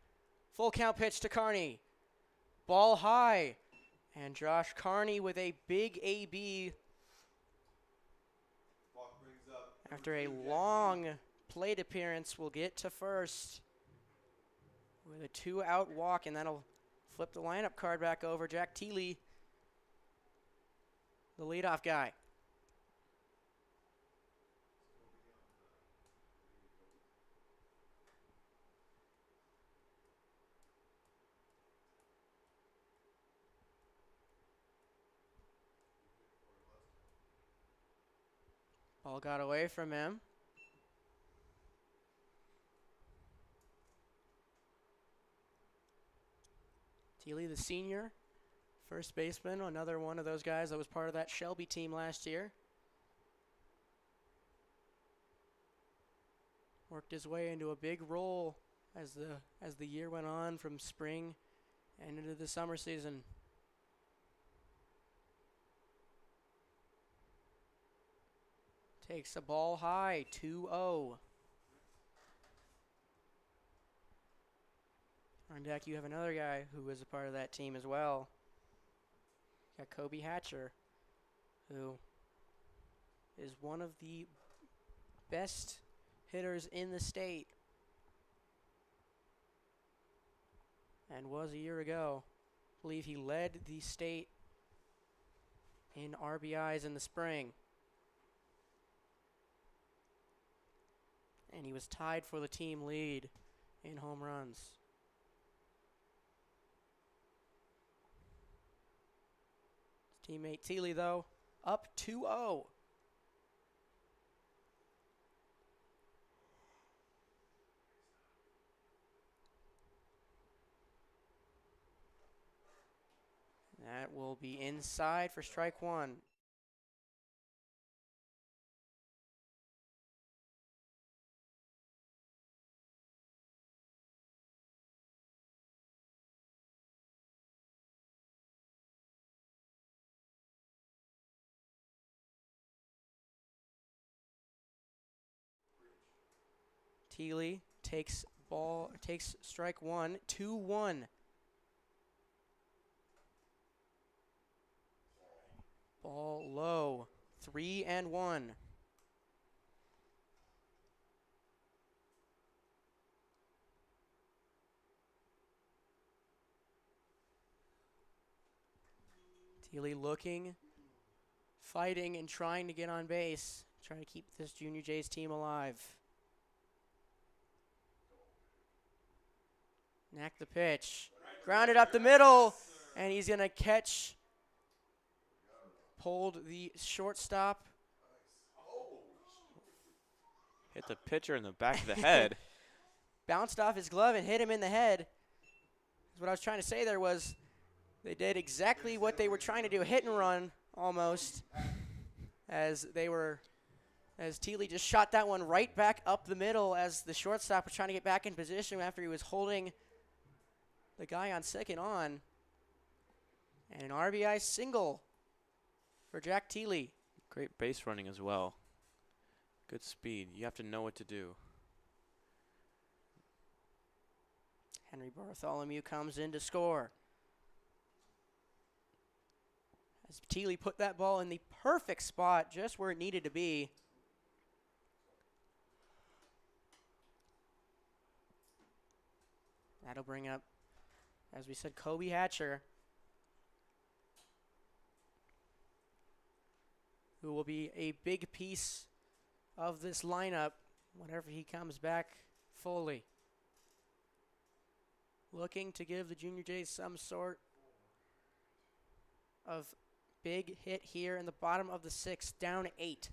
Full count pitch to Carney. Ball high. And Josh Carney with a big AB after a long plate appearance will get to first with a 2-out walk, and that'll flip the lineup card back over. Jack Teely, the leadoff guy. Ball got away from him. Teely, the senior, first baseman, another one of those guys that was part of that Shelby team last year. Worked his way into a big role as the year went on from spring and into the summer season. Takes the ball high, 2-0. On deck, you have another guy who was a part of that team as well. You got Kobe Hatcher, who is one of the best hitters in the state and was a year ago. I believe he led the state in RBIs in the spring. And he was tied for the team lead in home runs. His teammate Thiele, though, up 2-0. That will be inside for strike one. Thiele takes strike one, 2-1. Ball low, 3-1. Thiele looking, fighting, and trying to get on base, trying to keep this Junior Jays team alive. Knack the pitch, grounded up the middle, and he's gonna catch. Pulled the shortstop. Hit the pitcher in the back of the head. Bounced off his glove and hit him in the head. What I was trying to say there was they did exactly what they were trying to do, hit and run almost, as Thiele just shot that one right back up the middle as the shortstop was trying to get back in position after he was holding the guy on second on. And an RBI single for Jack Thiele. Great base running as well. Good speed. You have to know what to do. Henry Bartholomew comes in to score. As Thiele put that ball in the perfect spot, just where it needed to be. That'll bring up, as we said, Kobe Hatcher, who will be a big piece of this lineup whenever he comes back fully. Looking to give the Junior Jays some sort of big hit here in the bottom of the sixth, down 8.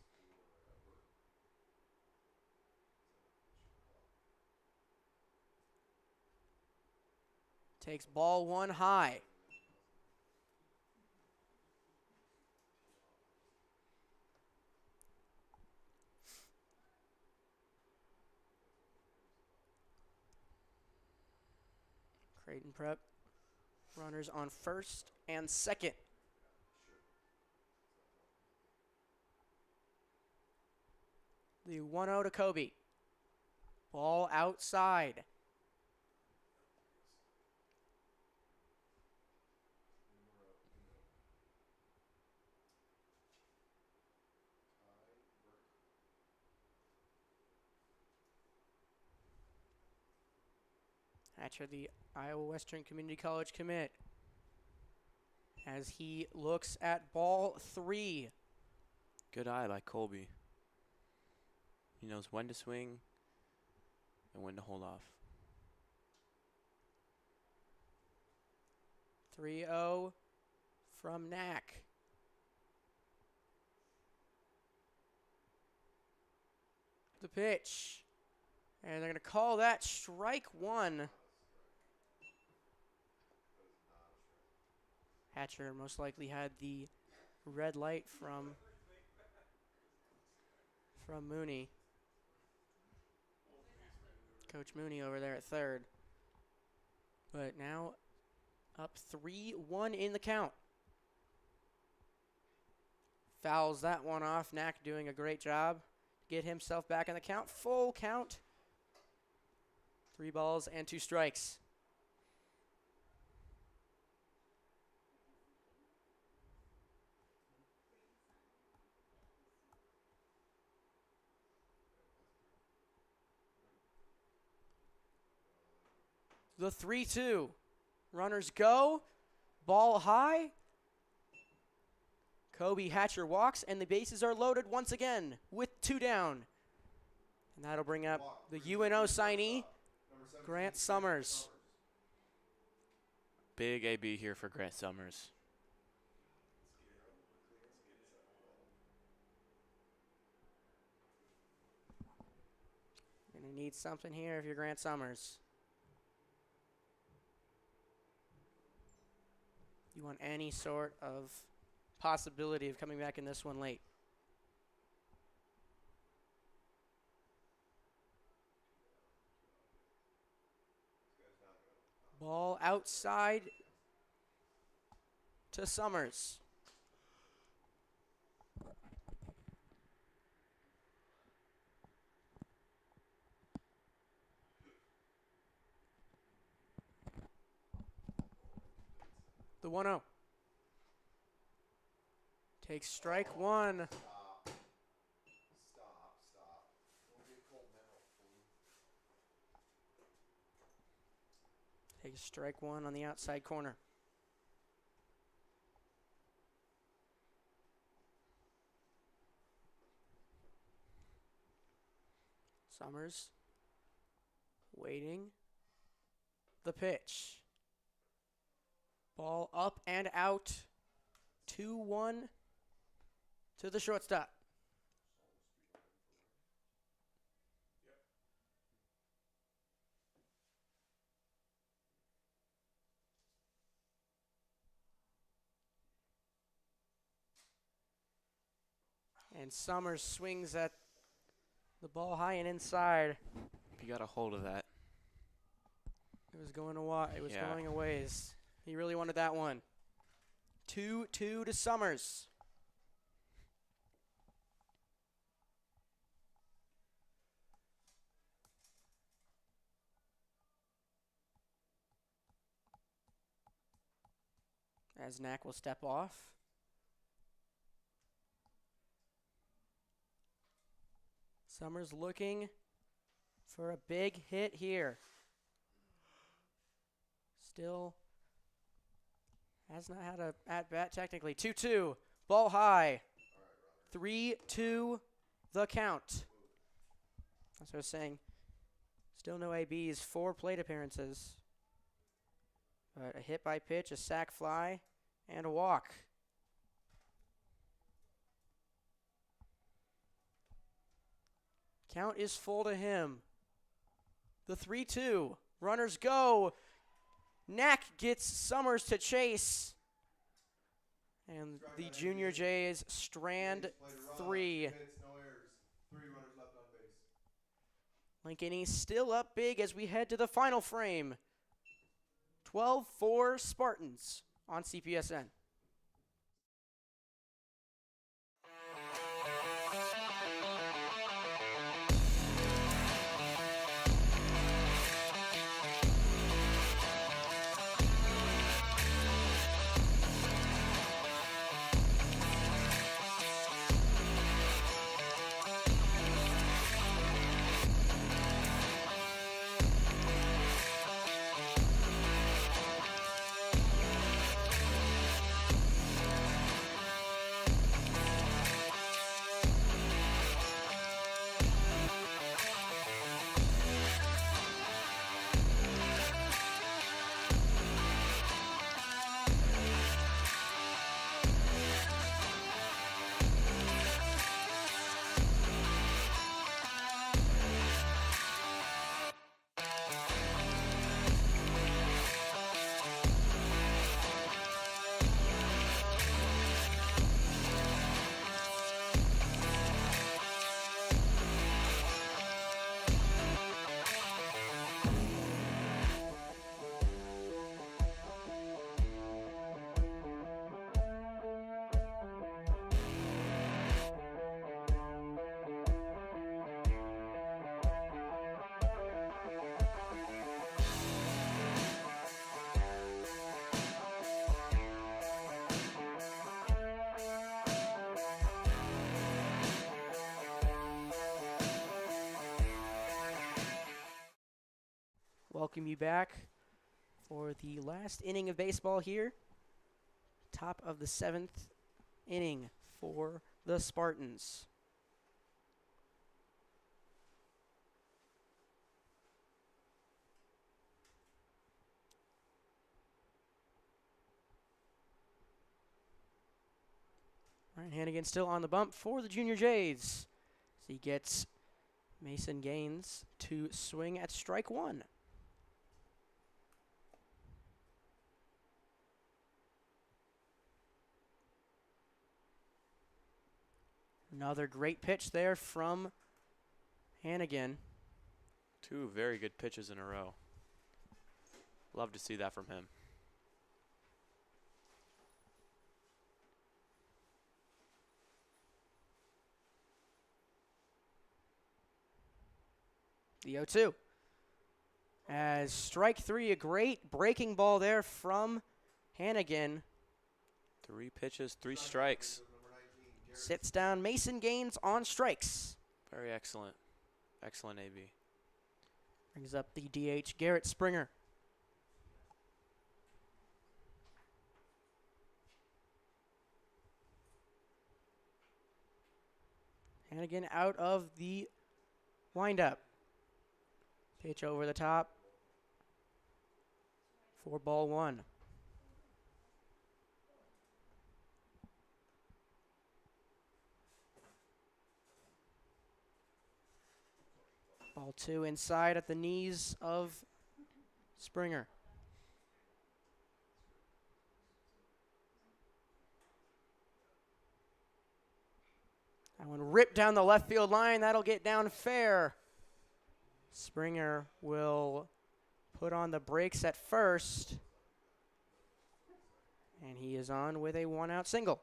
Takes ball one high. Creighton prep. Runners on first and second. The 1-0 to Kobe. Ball outside. Hatcher, the Iowa Western Community College commit, as he looks at ball 3. Good eye by Colby. He knows when to swing and when to hold off. 3-0 from Knack. The pitch. And they're going to call that strike one. Hatcher most likely had the red light from Mooney. Coach Mooney over there at third. But now up 3-1 in the count. Fouls that one off. Knack doing a great job. Get himself back in the count. Full count. 3 balls and 2 strikes. The 3-2. Runners go. Ball high. Kobe Hatcher walks, and the bases are loaded once again with 2 down. And that'll bring up the UNO signee, Grant Summers. Big AB here for Grant Summers. Gonna need something here if you're Grant Summers. You want any sort of possibility of coming back in this one late. Ball outside to Summers. The 1-0. Takes strike 1. Stop. Stop. Don't get cold now, fool. Takes strike 1 on the outside corner. Summers waiting. The pitch. Ball up and out. 2-1 to the shortstop. And Summers swings at the ball high and inside. He got a hold of that. It was going going a ways. He really wanted that one. 2-2 to Summers. As Knack will step off. Summers looking for a big hit here. Still has not had a at-bat technically. 2-2. Ball high. 3-2 the count. That's what I was saying. Still no ABs. 4 plate appearances. But a hit by pitch, a sac fly, and a walk. Count is full to him. The 3-2. Runners go. Knack gets Summers to chase. And the Junior Jays strand 3. No errors. 3 runners left on base. Lincoln East still up big as we head to the final frame. 12-4 Spartans on CPSN. welcome you back for the last inning of baseball here. Top of the 7th inning for the Spartans. Ryan Hannigan still on the bump for the Junior Jays. As he gets Mason Gaines to swing at strike one. Another great pitch there from Hannigan. 2 very good pitches in a row. Love to see that from him. The 0-2. As strike 3, a great breaking ball there from Hannigan. 3 pitches, 3 strikes. Sits down Mason Gaines on strikes. Very excellent. Excellent AB. Brings up the DH, Garrett Springer. Hannigan out of the windup. Pitch over the top for ball 1. Ball 2 inside at the knees of Springer. That one ripped down the left field line. That'll get down fair. Springer will put on the brakes at first. And he is on with a 1-out single.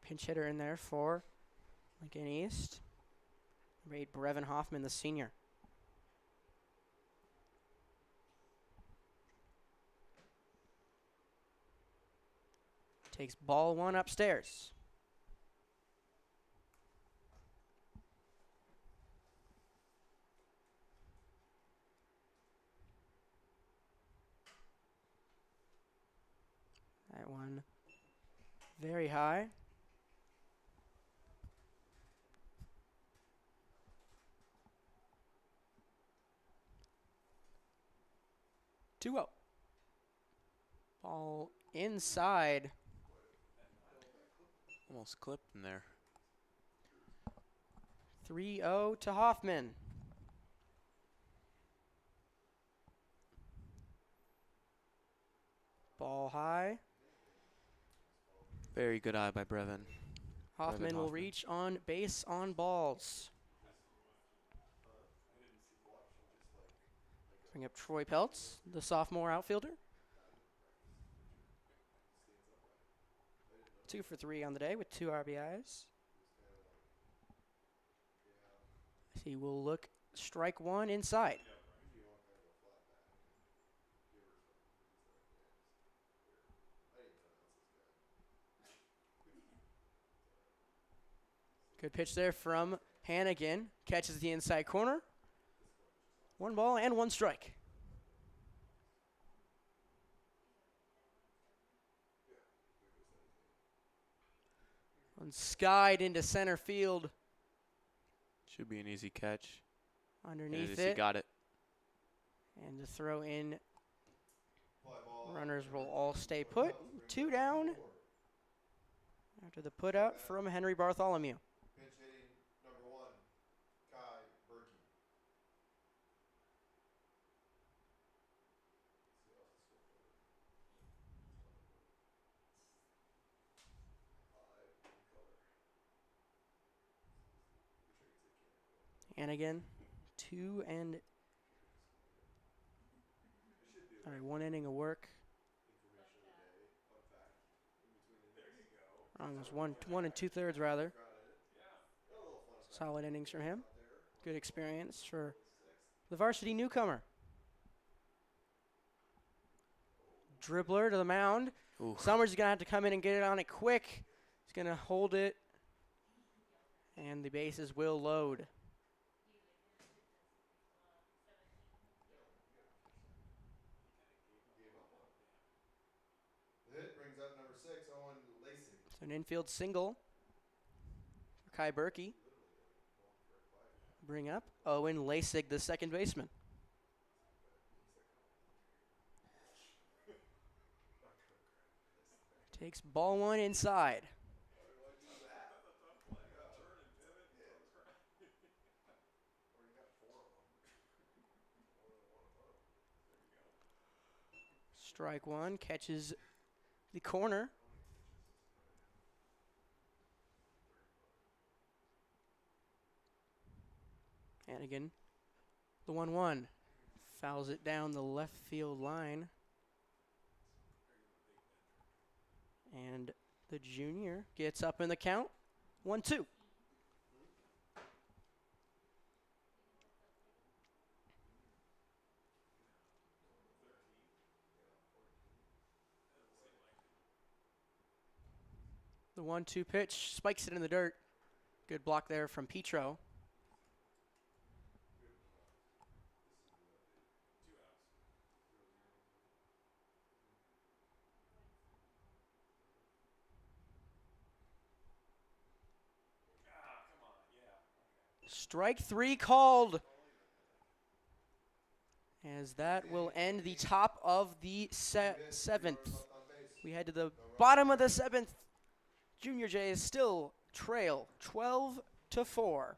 Pinch hitter in there for Lincoln East. Number 8, Brevin Hoffman, the senior. Takes ball 1 upstairs. That one very high. Two out. Ball inside. Almost clipped in there. 3-0 to Hoffman. Ball high. Very good eye by Brevin. Hoffman will reach on base on balls. Bring up Troy Peltz, the sophomore outfielder. 2 for 3 on the day with 2 RBIs. He will look strike 1 inside. Good pitch there from Hannigan. Catches the inside corner. 1 ball and 1 strike. One skied into center field. Should be an easy catch. Underneath He it. got it. And the throw in. Runners will all stay put. 2 down. After the put out from Henry Bartholomew. Pinch hitting number 1, Kai Berkey. Hannigan All right, 1 inning of work. Almost one and 2/3 rather. Solid innings from him. Good experience for the varsity newcomer. Dribbler to the mound. Ooh. Summers is going to have to come in and get it on it quick. He's going to hold it, and the bases will load. The hit brings up number 6, Owen Lasik. It's an infield single for Kai Berkey. Bring up Owen Lasik, the second baseman. Takes ball 1 inside. Strike 1, catches the corner. Hannigan, the 1-1, fouls it down the left field line. And the junior gets up in the count, 1-2. The 1-2 pitch, spikes it in the dirt. Good block there from Petro. Strike 3 called. As that will end the top of the 7th. We head to the bottom of the 7th. Junior Jays still trail 12-4.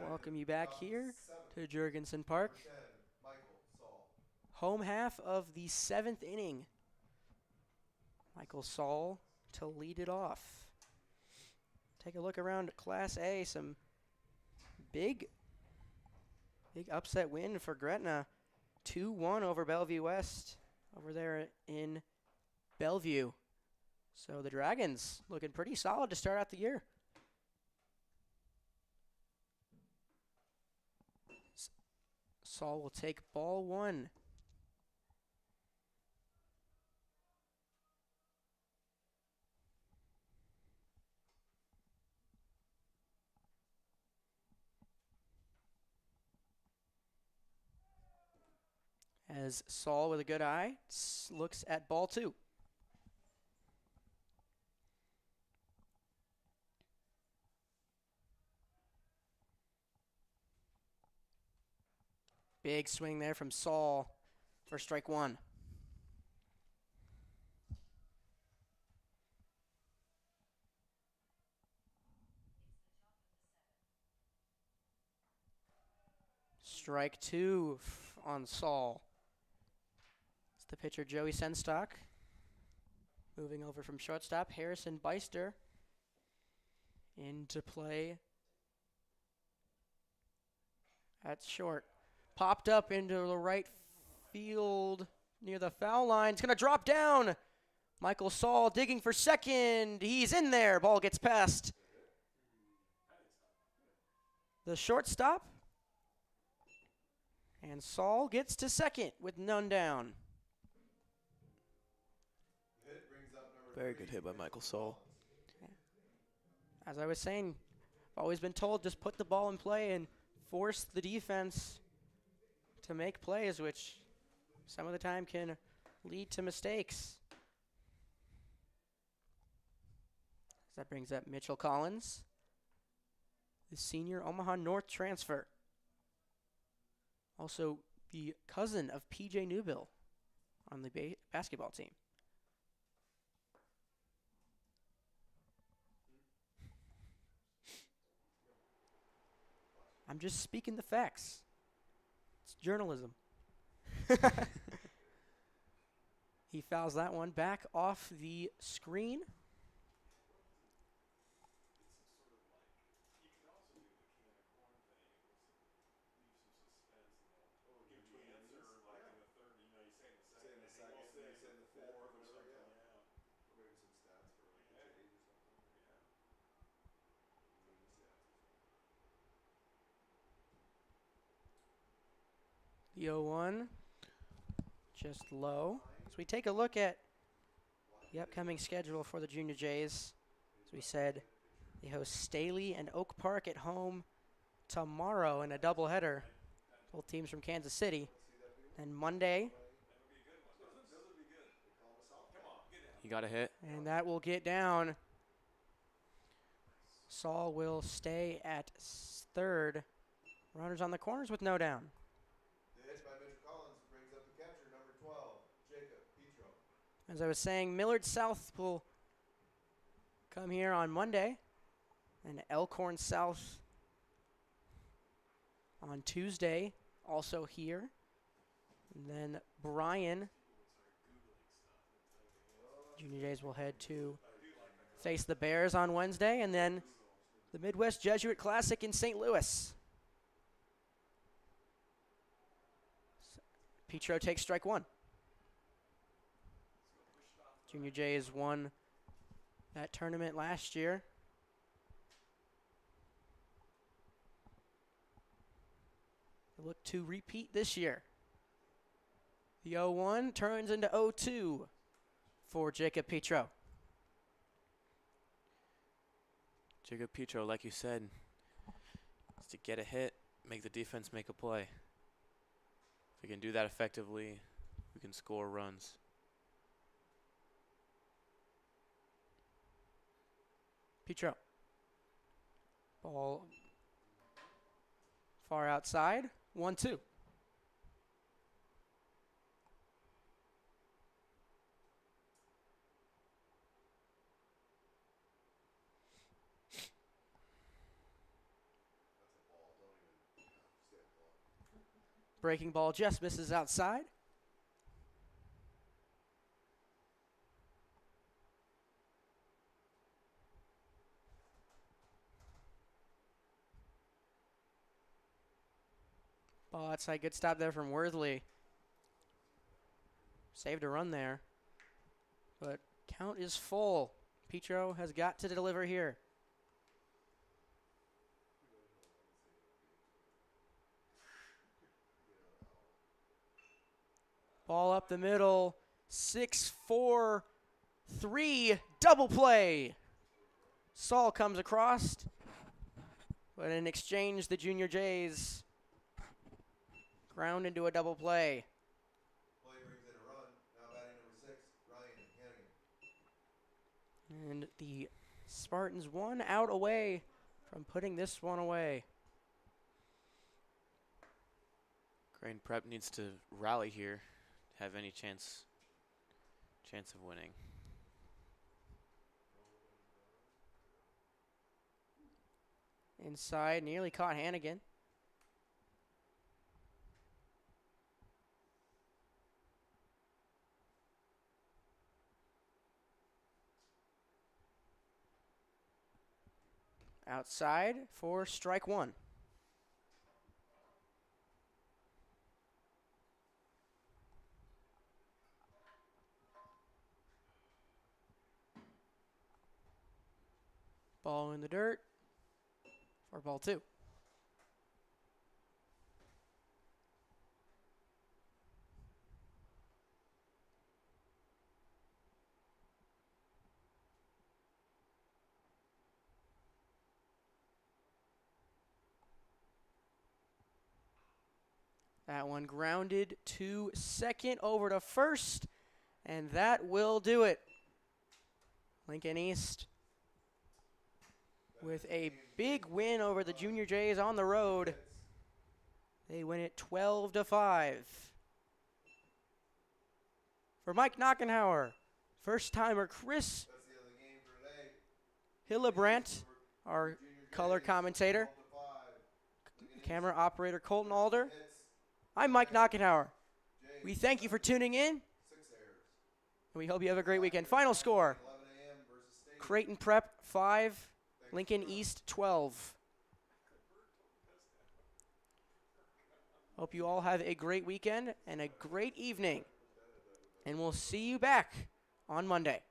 Welcome you back here to Jurgensen Park. Home half of the 7th inning. Michael Saul to lead it off. Take a look around Class A. Some big upset win for Gretna. 2-1 over Bellevue West over there in Bellevue. So the Dragons looking pretty solid to start out the year. Saul will take ball 1. As Saul with a good eye looks at ball 2. Big swing there from Saul. for strike one. Strike two on Saul. It's the pitcher Joey Senstock. Moving over from shortstop, Harrison Beister into play at short. Popped up into the right field near the foul line. It's going to drop down. Michael Saul digging for second. He's in there. Ball gets past the shortstop. And Saul gets to second with none down. Very good hit by Michael Saul. As I was saying, I've always been told just put the ball in play and force the defense to make plays, which some of the time can lead to mistakes. That brings up Mitchell Collins, the senior Omaha North transfer. Also the cousin of PJ Newbill on the basketball team. I'm just speaking the facts. It's journalism. He fouls that one back off the screen. The 0-1, just low. So we take a look at the upcoming schedule for the Junior Jays. As we said, they host Staley and Oak Park at home tomorrow in a doubleheader. Both teams from Kansas City. And Monday. He got a hit. And that will get down. Saul will stay at third. Runners on the corners with no down. As I was saying, Millard South will come here on Monday, and Elkhorn South on Tuesday, also here. And then Bryan, Junior Jays will head to face the Bears on Wednesday, and then the Midwest Jesuit Classic in St. Louis. Petro takes strike one. Junior Jays won that tournament last year. They look to repeat this year. The 0-1 turns into 0-2 for Jacob Petro. Jacob Petro, like you said, is to get a hit, make the defense make a play. If we can do that effectively, we can score runs. Petro. Ball far outside. 1-2. Breaking ball just misses outside. Ball outside, good stop there from Worthley. Saved a run there. But count is full. Petro has got to deliver here. Ball up the middle. 6-4-3 double play. Saul comes across. But in exchange, the Junior Jays ground into a double play. Play brings in a run. Now batting number 6, Ryan Hannigan. And the Spartans 1 out away from putting this one away. Creighton Prep needs to rally here have any chance of winning. Inside, nearly caught Hannigan. Outside for strike one. Ball in the dirt for ball two. That one grounded to second, over to first, and that will do it. Lincoln East with a big win over the Junior Jays on the road. They win it 12-5. For Mike Knockenhauer, first-timer Chris Hillebrandt, our color commentator, camera operator Colton Alder, I'm Mike Knockenhauer. We thank you for tuning in, and we hope you have a great weekend. Final score, Creighton Prep 5, Lincoln East 12. Hope you all have a great weekend and a great evening, and we'll see you back on Monday.